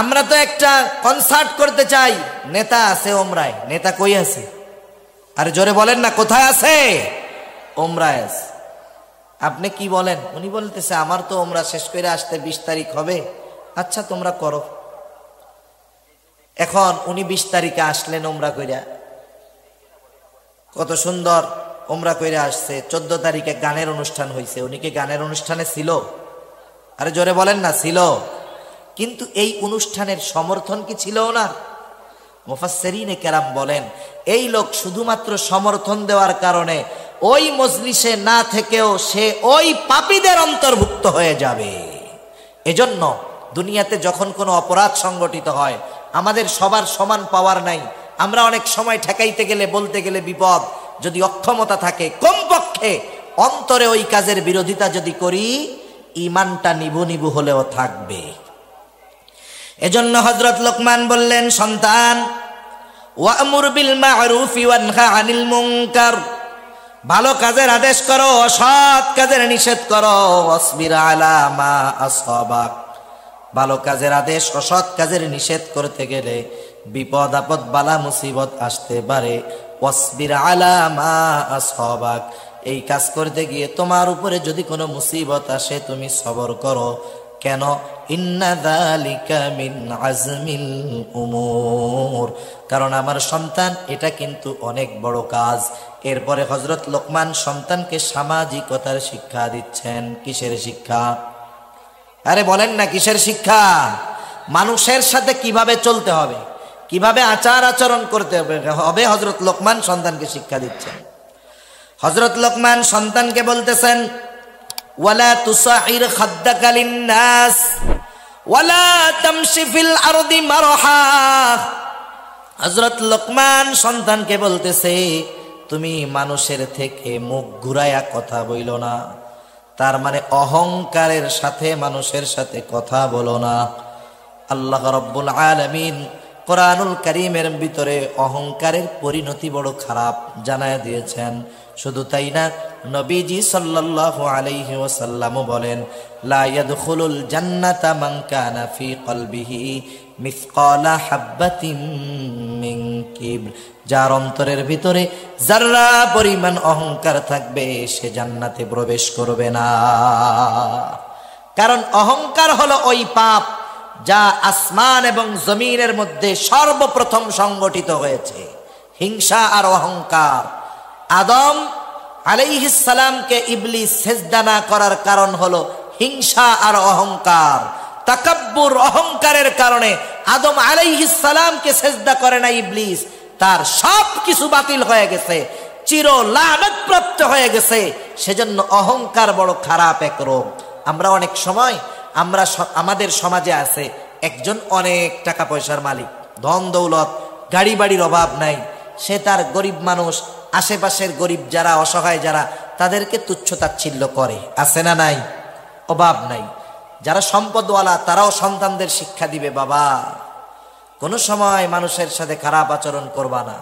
S1: আমরা তো একটা কনসার্ট করতে চাই। নেতা আছে ওমরায়, নেতা কই আছে? আরে জোরে বলেন না, কোথায় আছে? ওমরায় আছে। আপনি কি বলেন? উনি বলতেছে আমার তো ওমরা শেষ করে আসতে 20 তারিখ হবে। আচ্ছা তোমরা করো। এখন উনি 20 তারিখে আসলেন ওমরা কইরা, কত সুন্দর ওমরা কইরা আসছে। 14 তারিখে গানের অনুষ্ঠান হয়েছে, উনি কি গানের অনুষ্ঠানে ছিল? আরে জোরে বলেন না, ছিল। কিন্তু এই অনুষ্ঠানের সমর্থন কি ছিল না? মুফাসসিরিনে কেরাম বলেন এই লোক শুধুমাত্র সমর্থন দেওয়ার কারণে ওই মজলিসে না থেকেও সে ওই পাপীদের অন্তর্ভুক্ত হয়ে যাবে। এজন্য দুনিয়াতে যখন কোনো অপরাধ সংগঠিত হয়, আমাদের সবার সমান পাওয়ার নাই, আমরা অনেক সময় ঠেকাইতে গেলে, বলতে গেলে বিপদ। যদি অক্ষমতা থাকে, কমপক্ষে অন্তরে ওই কাজের বিরোধিতা যদি করি, ঈমানটা নিভু নিভু হলেও থাকবে। এজন্য হযরত লোকমান বললেন, সন্তান ওয়া'মুর বিল মা'রুফি ওয়ানহা আনিল মুনকার, ভালো কাজের আদেশ করো, অসৎ কাজের নিষেধ করো। ওয়াসবির আলা মা আসাবাক, ভালো কাজের আদেশ, অসৎ কাজের নিষেধ করতে গেলে বিপদ আপদ বালা মুসিবত আসতে পারে। ওয়াসবির আলা মা আসাবাক, এই কাজ করতে গিয়ে তোমার উপরে যদি কোনো মুসিবত আসে তুমি সবর করো। কেন? ইন্না যালিকা মিন আজমিল উমুর, কারণ আমার সন্তান এটা কিন্তু অনেক বড় কাজ। এরপরে হযরত লোকমান সন্তানকে সামাজিকতার শিক্ষা দিচ্ছেন। কিসের শিক্ষা? আরে বলেন না, কিসের শিক্ষা? মানুষের সাথে কিভাবে চলতে হবে, কিভাবে আচার আচরণ করতে হবে হযরত লোকমান সন্তানকে শিক্ষা দিচ্ছেন। হযরত লোকমান সন্তানকে বলতেছেন, ওয়ালা তুসাইর খাদ্দাকা লিন্নাস ওয়ালা তামশি ফিল আরদি মারহা। হযরত লোকমান সন্তানকে বলতেছে, তুমি মানুষের থেকে মুখ ঘুরাইয়া কথা বইলো না, তার মানে অহংকারের সাথে মানুষের সাথে কথা বলো না। আল্লাহ রাব্বুল আলামিন কোরআনুল কারীমের ভিতরে অহংকারের পরিণতি বড় খারাপ জানায় দিয়েছেন। শুধু তাই না, নবীজি সাল্লাল্লাহু আলাইহি ওয়াসাল্লামও বলেন, লা ইয়াদখুলুল জান্নাতা মান কানা ফি কলবিহি মিসকালা হাববাতিন মিন কিবর, যার অন্তরের ভিতরে যারা পরিমাণ অহংকার থাকবে সে জান্নাতে প্রবেশ করবে না। কারণ অহংকার হলো ওই পাপ যা আসমান এবং জমিনের মধ্যে সর্বপ্রথম সংগঠিত হয়েছে। হিংসা আর অহংকার। আদম আলাইহিস সালামকে ইবলিস সেজদা না করার কারণ হলো হিংসা আর অহংকার। তাকাব্বুর, অহংকারের কারণে আদম আলাইহিস সালামকে সেজদা করে না ইবলিস, তার সব কিছু বাতিল হয়ে গেছে, চির লানত প্রাপ্ত হয়ে গেছে। সেজন্য অহংকার বড় খারাপ এক রোগ। আমরা অনেক সময় আমাদের সমাজে আছে একজন অনেক টাকা পয়সার মালিক, ধন দৌলত, গাড়ি বাড়ির অভাব নাই, সে তার গরিব মানুষ, আশেপাশের গরিব যারা অসহায় যারা, তাদেরকে তুচ্ছ তাচ্ছিল্য করে। আছে না নাই? অভাব নাই। যারা সম্পদওয়ালা তারাও সন্তানদের শিক্ষা দিবে, বাবা কোনো সময় মানুষের সাথে খারাপ আচরণ করবা না।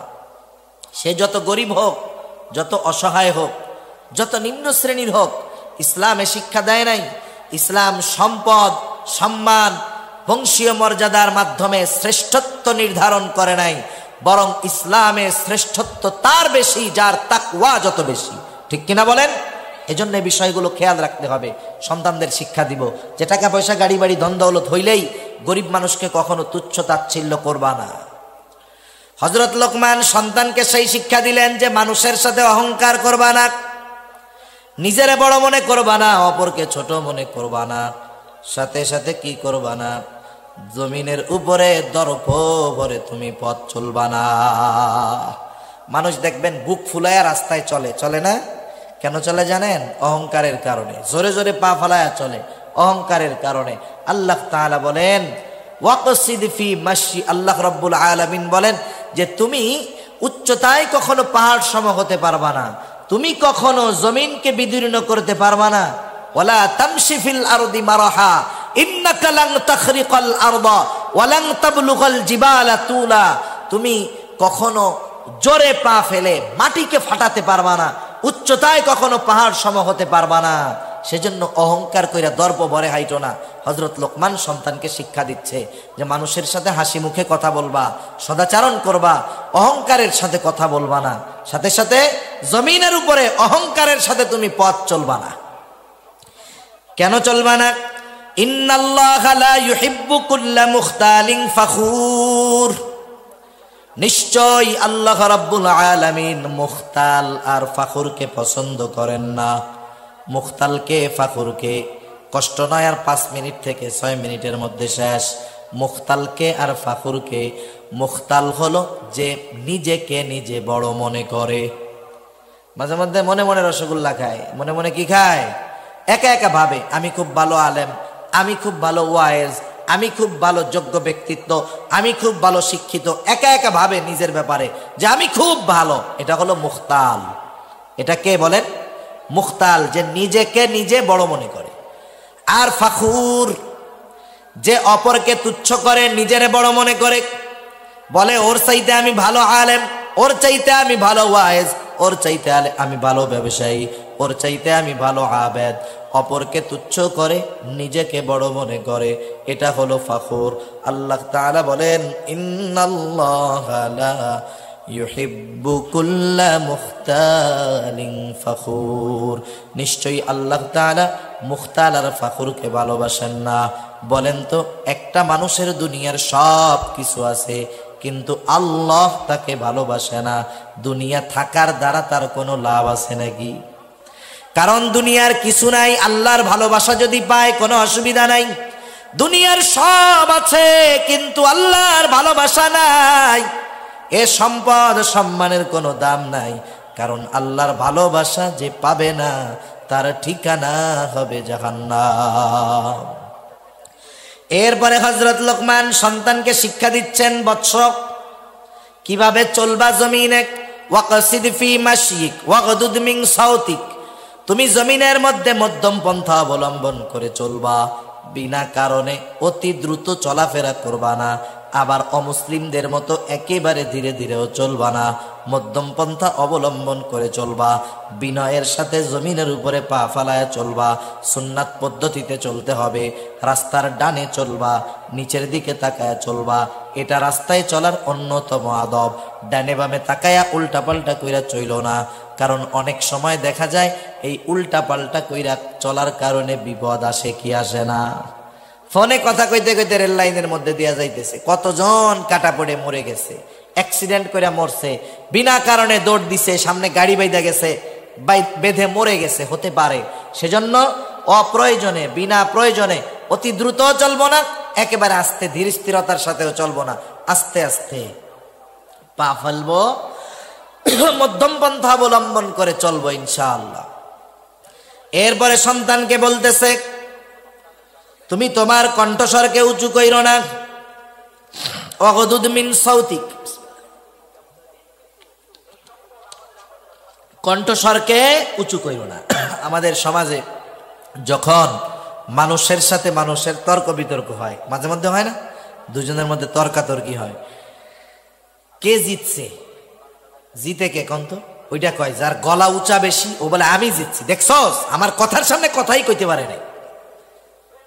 S1: সে যত গরিব হোক, যত অসহায় হোক, যত নিম্ন শ্রেণীর হোক, ইসলামে শিক্ষা দেয় নাই। ইসলাম সম্পদ, সম্মান, বংশীয় মর্যাদার মাধ্যমে শ্রেষ্ঠত্ব নির্ধারণ করে নাই, বরং ইসলামে শ্রেষ্ঠত্ব তার বেশি যার তাকওয়া যত বেশি। ঠিক কিনা বলেন? এজন্য এই বিষয়গুলো খেয়াল রাখতে হবে। সন্তানদের শিক্ষা দিব যে টাকা পয়সা গাড়ি বাড়ি ধন দৌলত হইলেই গরিব মানুষকে কখনো তুচ্ছ তাচ্ছিল্য করবা না। হযরত লোকমান সন্তানকে সেই শিক্ষা দিলেন যে মানুষের সাথে অহংকার করবা না, নিজেরে বড় মনে করবা না, অপরকে ছোট মনে করবা না, সাথে সাথে কি করবা না, জমিনের উপরে দর্প ভরে তুমি পথ চলবা না। মানুষ দেখবেন বুক ফুলায়া রাস্তায় চলে, চলে না? কেন চলে জানেন? অহংকারের কারণে। জোরে জোরে পা ফালায়া চলে, অহংকারের কারণে। আল্লাহ তাআলা বলেন, ওয়াকসিদ ফি মাশি, আল্লাহ রাব্বুল আলামিন বলেন যে তুমি উচ্চতায় কখনো পাহাড় সম হতে পারবা না, তুমি কখনো জমিনকে বিদীর্ণ করতে পারবা না। ওয়ালা তামশি ফিল আরদি মারহা ইন্নাকা লান তাখরিকাল আরদা ওয়া লান তাবলুগাল জিবালা তুলা, তুমি কখনো জোরে পা ফেলে মাটিকে ফাটাতে পারবা না, উচ্চতায় কখনো পাহাড় সম হতে পারবা না। সেজন্য অহংকার কইরা দর্প ভরে হাইটো না। হযরত লোকমান সন্তানকে শিক্ষা দিচ্ছে যে মানুষের সাথে হাসি মুখে কথা বলবা, সদাচরণ করবা, অহংকারের সাথে কথা বলবা না, সাথে সাথে জমিনের উপরে অহংকারের সাথে তুমি পথ চলবা না। কেন চলবা না? ইন্নাল্লাহা লা ইউহিব্বু কুল্লা মুখতালিন ফাখুর, নিশ্চয় আল্লাহ রাব্বুল আলামিন মুখতাল আর ফাখুরকে পছন্দ করেন না। মুখতালকে, ফাখুরকে, কষ্ট নয় আর 5 মিনিট থেকে 6 মিনিটের মধ্যে শেষ। মুখতালকে আর ফাখুরকে, মুখতাল হলো যে নিজেকে নিজে বড় মনে করে, মাঝে মধ্যে মনে মনে রসগোল্লা খায়, মনে মনে কি খায়? একা একা ভাবে আমি খুব ভালো আলেম, আমি খুব ভালো ওয়াইজ, আমি খুব ভালো যোগ্য ব্যক্তিত্ব, আমি খুব ভালো শিক্ষিত, একা একা ভাবে নিজের ব্যাপারে যে আমি খুব ভালো। এটা হলো মুখতাল। এটা কে বলেন? মুখতাল, যে নিজেকে নিজে বড় মনে করে। আর ফাখুর, যে অপরকে তুচ্ছ করে, নিজেরে বড় মনে করে, বলে ওর চাইতে আমি ভালো আলেম, ওর চাইতে আমি ভালো ওয়াইজ, ওর চাইতে আমি ভালো ব্যবসায়ী, ওর চাইতে আমি ভালো আবেদ। অপরকে তুচ্ছ করে, নিজেকে বড় মনে করে, এটা হলো ফাখুর। আল্লাহ তাআলা বলেন, ইন্নাল্লাহা লা ইউহিব্বু কুল্লা মুখতালিন ফাখুর, নিশ্চয়ই আল্লাহ তাআলা মুখতাল আর ফাখরকে ভালোবাসেন না? বলেন তো, একটা মানুষের দুনিয়ার সব কিছু আছে কিন্তু আল্লাহ তাকে ভালোবাসে না, দুনিয়া থাকার দ্বারা তার কোনো লাভ আছে নাকি? কারণ দুনিয়ার কিছু নাই, আল্লাহর ভালোবাসা যদি পায় কোনো অসুবিধা নাই। দুনিয়ার সব আছে কিন্তু আল্লাহর ভালোবাসা নাই, এ সম্পদ সম্মানের কোনো দাম নাই। কারণ আল্লাহর ভালোবাসা যে পাবে না তার ঠিকানা হবে জাহান্নাম। এরপরে হযরত লোকমান সন্তানকে শিক্ষা দিচ্ছেন, বৎস কিভাবে চলবা জমিনে। ওয়াকসিদ ফি মাশিক ওয়াগদুদ মিন সাউতিক, তুমি জমিনের মধ্যে মধ্যম পন্থা অবলম্বন করে চলবা, বিনা কারণে অতি দ্রুত চলাফেরা করবা না, আবার অমুসলিমদের মতো একেবারে ধীরে ধীরেও চলবা না, মধ্যম পন্থা অবলম্বন করে চলবা, বিনয়ের সাথে জমিনের উপরে পা ফালায় চলবা, সুন্নাত পদ্ধতিতে চলতে হবে, রাস্তার ডানে চলবা, নিচের দিকে তাকায়া চলবা, এটা রাস্তায় চলার অন্যতম আদব। ডানে বামে তাকায়া উল্টা পাল্টা কইরা চইল না, কারণ অনেক সময় দেখা যায় এই উল্টা পাল্টা কইরা চলার কারণে বিপদ আসে কি আসে না? ফোনে কথা কইতে কইতে রেল লাইনের মধ্যে দিয়া যাইতেছে, কতজন কাটা পড়ে মরে গেছে, অ্যাক্সিডেন্ট করে মরছে, বিনা কারণে দৌড় দিছে, সামনে গাড়ি বাইদা গেছে, বেঁধে মরে গেছে, হতে পারে। সেজন্য অপ্রয়োজনে বিনা প্রয়োজনে অতি দ্রুত চলবো না, একেবারে আস্তে ধীর স্থিরতার সাথেও চলবো না, আস্তে আস্তে পা ফেলবো, মধ্যম পন্থা অবলম্বন করে চলবো ইনশাআল্লাহ। এরপরে সন্তানকে বলতেছে, তুমি তোমার কণ্ঠস্বরকে উঁচু কইরো না, ওয়াগদুদ মিন সাউতিক, কণ্ঠস্বরকে উঁচু কইরো না। আমাদের সমাজে যখন মানুষের সাথে মানুষের তর্ক বিতর্ক হয়, মাঝে মধ্যে হয় না, দুজনের মধ্যে তর্কাতর্কি হয়, কে জিতছে, জিতে কে কন্ত, ওইটা কয় যার গলা উঁচা বেশি, ও বলে আমি জিতছি, দেখছস আমার কথার সামনে কথাই কইতে পারে নাই।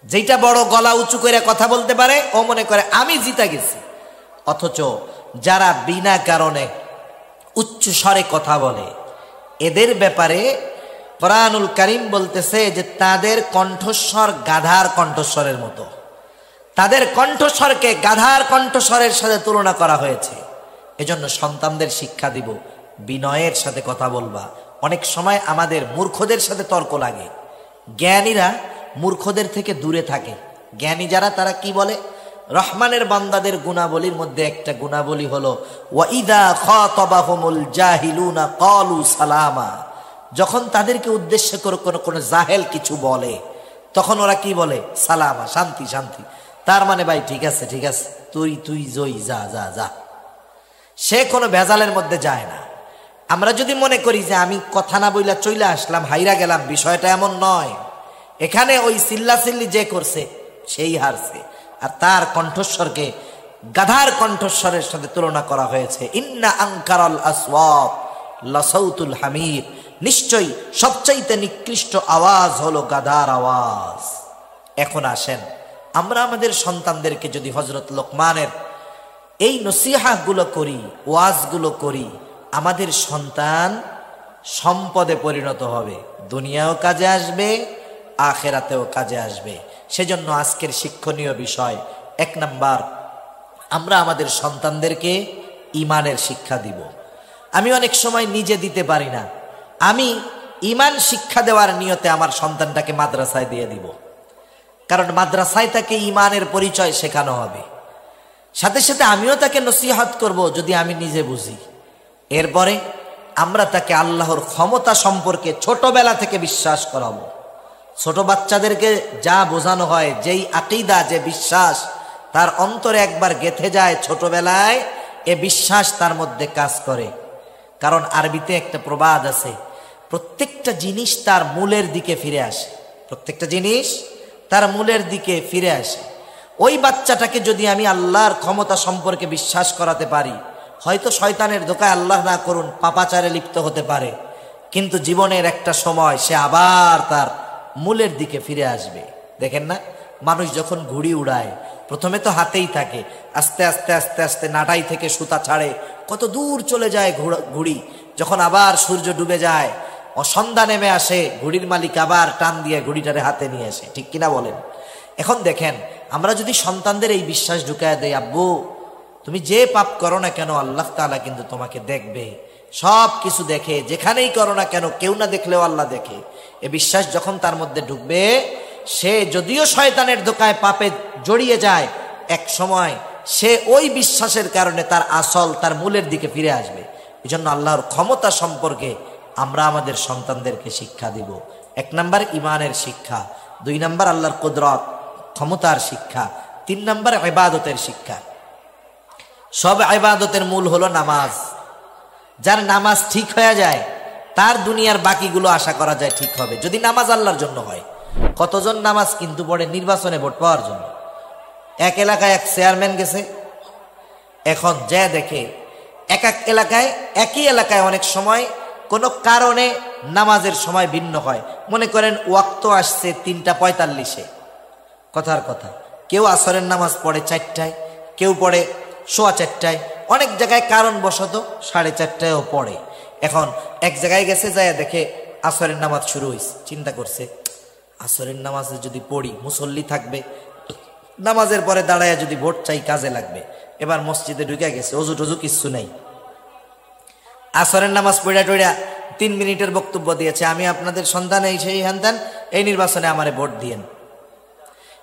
S1: যেটা বড় গলা উঁচু করে কথা বলতে পারে ও মনে করে আমি জিতা গেছি। অথচ যারা বিনা কারণে উচ্চ স্বরে কথা বলে, এদের ব্যাপারে কোরআনুল কারীম বলতেছে যে তাদের কণ্ঠস্বর গাধার কণ্ঠস্বরের মতো, তাদের কণ্ঠস্বরকে গাধার কণ্ঠস্বরের সাথে তুলনা করা হয়েছে। এজন্য সন্তানদের শিক্ষা দিব, বিনয়ের সাথে কথা বলবা। অনেক সময় আমাদের মূর্খদের সাথে তর্ক লাগে, জ্ঞানীরা মূর্খদের থেকে দূরে থাকে। জ্ঞানী যারা তারা কি বলে, রহমানের বান্দাদের গুণাবলীর মধ্যে একটা গুণাবলী হলো ওয়াইদা খাতাবাহুমুল জাহিলুনা ক্বালু সালামা, যখন তাদেরকে উদ্দেশ্য করে কোনো জাহেল কিছু বলে তখন ওরা কি বলে, সালামা, শান্তি শান্তি। তার মানে ভাই ঠিক আছে ঠিক আছে, তুই জয়, যা যা যা, সে কোনো ভেজালের মধ্যে যায় না। আমরা যদি মনে করি যে আমি কথা না বইলা চইলা আসলাম, হাইরা গেলাম, বিষয়টা এমন নয়। এখানে ওই চিল্লাচিল্লি যে করছে সেই হারছে, আর তার কণ্ঠস্বরকে গাধার কণ্ঠস্বরের সাথে তুলনা করা হয়েছে। ইন্না আনকারাল আসওয়াত লাসাউতুল হামির, নিশ্চয়ই সবচাইতে নিকৃষ্ট আওয়াজ হলো গাধার আওয়াজ। এখন আসেন, আমরা আমাদের সন্তানদেরকে যদি হযরত লোকমানের এই নসিহাগুলো করি, ওয়াজগুলো করি, আমাদের সন্তান সম্পদে পরিণত হবে, দুনিয়াও কাজে আসবে, আখেরাতেও কাজে আসবে। সেজন্য আজকের শিক্ষণীয় বিষয়, 1 নাম্বার, আমরা আমাদের সন্তানদেরকে ঈমানের শিক্ষা দিব। আমি অনেক সময় নিজে দিতে পারি না, আমি ঈমান শিক্ষা দেওয়ার নিয়তে আমার সন্তানটাকে মাদ্রাসায় দিয়ে দিব, কারণ মাদ্রাসায় তাকে ঈমানের পরিচয় শেখানো হবে। সাথে সাথে আমিও তাকে নসিহত করব যদি আমি নিজে বুঝি। এরপরে আমরা তাকে আল্লাহর ক্ষমতা সম্পর্কে ছোটবেলা থেকে বিশ্বাস করাবো। ছোট বাচ্চাদেরকে যা বোঝানো হয়, যেই আকীদা, যে বিশ্বাস তার অন্তরে একবার গেঁথে যায় ছোটবেলায়, এ বিশ্বাস তার মধ্যে কাজ করে। কারণ আরবিতে একটা প্রবাদ আছে, প্রত্যেকটা জিনিস তার মূলের দিকে ফিরে আসে, প্রত্যেকটা জিনিস তার মূলের দিকে ফিরে আসে। ওই বাচ্চাটাকে যদি আমি আল্লাহর ক্ষমতা সম্পর্কে বিশ্বাস করাতে পারি, হয়তো শয়তানের ধোকায়, আল্লাহ না করুন, পাপাচারে লিপ্ত হতে পারে, কিন্তু জীবনের একটা সময় সে আবার তার মূলের দিকে ফিরে আসবে। দেখেন না, মানুষ যখন ঘুড়ি উড়ায় প্রথমে তো হাতেই থাকে, আস্তে আস্তে আস্তে আস্তে নাটাই থেকে সুতা ছাড়ে, কত দূর চলে যায় ঘুড়ি। যখন আবার সূর্য ডুবে যায়, সন্ধ্যা নেমে আসে, ঘড়ির মালিক আবার টান দিয়ে ঘড়িটারে হাতে নিয়ে আসে, ঠিক কিনা বলেন? এখন দেখেন, আমরা যদি সন্তানদের এই বিশ্বাস ঢুকায় দেই, আব্বু তুমি যে পাপ করো না কেন আল্লাহ তাআলা কিন্তু তোমাকে দেখবে, সব কিছু দেখে, যেখানেই করো না কেন কেউ না দেখলেও আল্লাহ দেখে, এ বিশ্বাস যখন তার মধ্যে ঢুকবে, সে যদিও শয়তানের ধোকায় পাপে জড়িয়ে যায়, এক সময় সে ওই বিশ্বাসের কারণে তার আসল, তার মূলের দিকে ফিরে আসবে। এই জন্য আল্লাহর ক্ষমতা সম্পর্কে আমরা আমাদের সন্তানদেরকে শিক্ষা দিব। 1 নাম্বার ইমানের শিক্ষা, 2 নাম্বার আল্লাহর কুদরত ক্ষমতার শিক্ষা, 3 নাম্বার ইবাদতের শিক্ষা। সব ইবাদতের মূল হলো নামাজ। যার নামাজ ঠিক হয়ে যায় তার দুনিয়ার বাকিগুলো আশা করা যায় ঠিক হবে, যদি নামাজ আল্লাহর জন্য হয়। কতজন নামাজ কিন্তু পড়ে নির্বাচনে ভোট পাওয়ার জন্য। এক এলাকায় এক চেয়ারম্যান গেছে, এখন যা দেখে এক এক এলাকায়, একই এলাকায় অনেক সময় কোনো কারণে নামাজের সময় ভিন্ন হয়। মনে করেন ওয়াক্ত আসছে 3:45, কথার কথা, কেউ আসরের নামাজ পড়ে 4টায়, কেউ পড়ে 4:15, অনেক জায়গায় কারণবশত 4:30ও পড়ে। এখন এক জায়গায় গেছে, যায় দেখে আসরের নামাজ শুরু হয়েছে, চিন্তা করছে আসরের নামাজে যদি পড়ি মুসল্লি থাকবে, নামাজের পরে দাঁড়ায় যদি ভোট চাই কাজে লাগবে। এবার মসজিদে ঢুকে গেছে, অজু টজু কিচ্ছু নেই, আসরের নামাজ পড়া টড়া 3 মিনিটের বক্তব্য দিয়েছে, আমি আপনাদের সন্তান, এই সেই সন্তান, এই নির্বাচনে আমারে ভোট দিয়েন।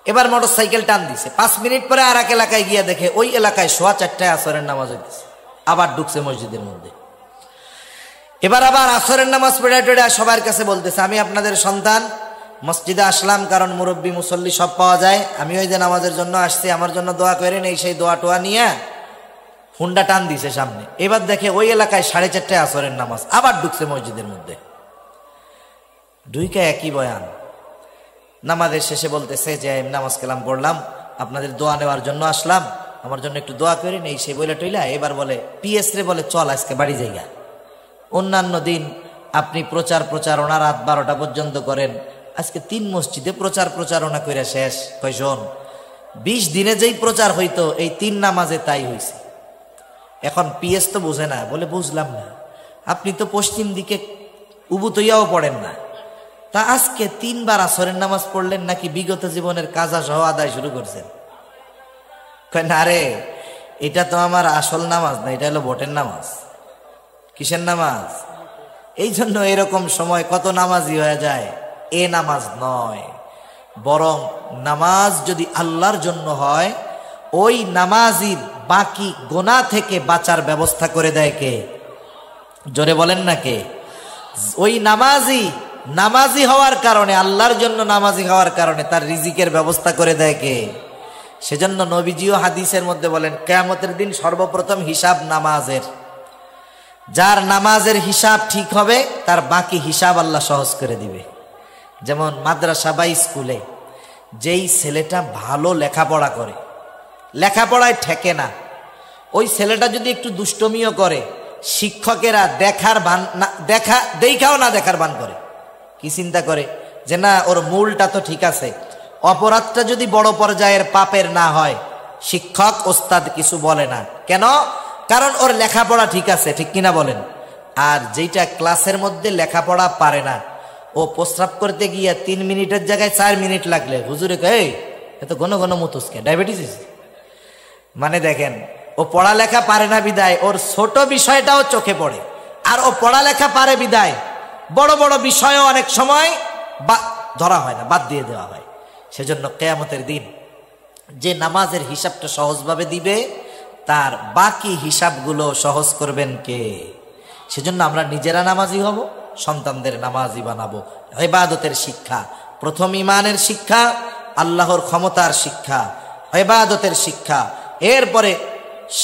S1: এবার মোটর সাইকেল টান দিছে, 5 মিনিট পরে আর এক এলাকায় গিয়ে দেখে ওই এলাকায় 4:15 আসরের নামাজ হইতেছে, আবার ঢুকছে মসজিদের মধ্যে। এবার আবার আসরের নামাজ পড়া টড়া সবার কাছে বলতেছে, আমি আপনাদের সন্তান, মসজিদে আসলাম কারণ মুরব্বী মুসল্লি সব পাওয়া যায়, আমি ওই যে নামাজের জন্য আসছি, আমার জন্য দোয়া করেন, এই সেই দোয়া টোয়া নিয়ে হুন্ডা টান দিছে সামনে। এবার দেখে ওই এলাকায় 4:30 আসরের নামাজ, আবার ঢুকছে মসজিদের মধ্যে। ঢুইকা একই বয়ান, নামাজের শেষে বলতেছে যে নামাজ কালাম পড়লাম, আপনাদের দোয়া নেওয়ার জন্য আসলাম, আমার জন্য একটু দোয়া করেন, এই সেই বইলা টইলা। এবার বলে পিএস রে বলে, চল আজকে বাড়ি যাইগা, অন্যান্য দিন আপনি প্রচারণা রাত 12টা পর্যন্ত করেন, আজকে 3 মসজিদে প্রচারণা করে শেষ। কয় শোন, 20 দিনে যেই প্রচার হইতো এই 3 নামাজে তাই হয়েছে। এখন পিএস তো বুঝে না, বলে বুঝলাম না, আপনি তো পশ্চিম দিকে উবুতইয়াও পড়েন না, তা আজকে 3 বার আসরের নামাজ পড়লেন নাকি বিগত জীবনের কাজা সহ আদায় শুরু করছেন? কয় না রে, এটা তো আমার আসল নামাজ না, এটা হলো ভোটের নামাজ। কিসের নামাজ? এই জন্য এরকম সময় কত নামাজি হয়ে যায়, এ নামাজ নয়, বরং নামাজ যদি আল্লাহর জন্য হয়, ওই নামাজির বাকি গোনা থেকে বাঁচার ব্যবস্থা করে দেয় কে? জোরে বলেন না কে? ওই নামাজি হওয়ার কারণে, আল্লাহর জন্য নামাজি হওয়ার কারণে তার রিজিকের ব্যবস্থা করে দেয় কে? সেজন্য নবীজিও হাদিসের মধ্যে বলেন, কিয়ামতের দিন সর্বপ্রথম হিসাব নামাজের। যার নামাজের হিসাব ঠিক হবে তার বাকি হিসাব আল্লাহ সহজ করে দিবে। যেমন মাদ্রাসা বা স্কুলে যেই ছেলেটা ভালো লেখাপড়া করে, লেখাপড়ায় ঠেকে না, ওই ছেলেটা যদি একটু দুষ্টমিও করে, শিক্ষকেরা দেখাও না দেখার ভান করে। কি চিন্তা করে যে না, ওর মূলটা তো ঠিক আছে, অপরাধটা যদি বড় পর্যায়ের পাপের না হয় শিক্ষক ওস্তাদ কিছু বলে না। কেন? কারণ ওর লেখাপড়া ঠিক আছে, ঠিক কিনা বলেন? আর যেটা ক্লাসের মধ্যে লেখাপড়া পারে না, ও প্রস্রাব করতে গিয়ে 3 মিনিটের জায়গায় 4 মিনিট লাগলে হুজুরে কয় এত ঘন ঘন মুতুসকে, ডায়াবেটিস। মানে দেখেন, ও পড়ালেখা পারে না বিদায় ওর ছোট বিষয়টাও চোখে পড়ে, আর ও পড়ালেখা পারে বিদায় বড় বড় বিষয়ও অনেক সময় ধরা হয় না, বাদ দিয়ে দেওয়া হয়। সেজন্য কিয়ামতের দিন যে নামাজের হিসাবটা সহজভাবে দিবে তার বাকি হিসাবগুলো সহজ করবেন কে? সেজন্য আমরা নিজেরা নামাজি হব, সন্তানদের নামাজি বানাবো। ইবাদতের শিক্ষা, প্রথম ইমানের শিক্ষা, আল্লাহর ক্ষমতার শিক্ষা, ইবাদতের শিক্ষা, এরপরে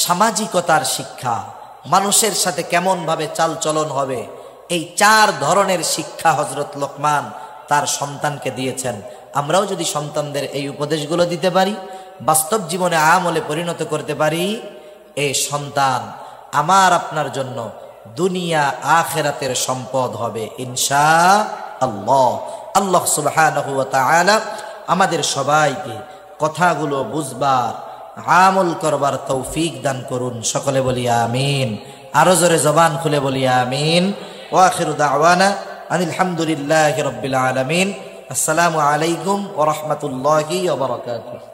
S1: সামাজিকতার শিক্ষা, মানুষের সাথে কেমন ভাবে চালচলন হবে, এই 4 ধরনের শিক্ষা হযরত লোকমান তার সন্তানকে দিয়েছেন। আমরাও যদি সন্তানদের এই উপদেশগুলো দিতে পারি, বাস্তব জীবনে আমলে পরিণত করতে পারি, এই সন্তান আমার আপনার জন্য দুনিয়া আখিরাতের সম্পদ হবে ইনশাআল্লাহ। আল্লাহ সুবহানাহু ওয়া তাআলা আমাদের সবাইকে কথাগুলো বুঝবার, আমল করবার তৌফিক দান করুন। সকলে বলি আমিন। আরো জোরে জবান খুলে বলি আমিন। ওয়া আখিরু দাওয়ানা আলহামদুলিল্লাহি রাব্বিল আলামিন। আসসালামু আলাইকুম ওয়া রাহমাতুল্লাহি ওয়া বারাকাতুহু।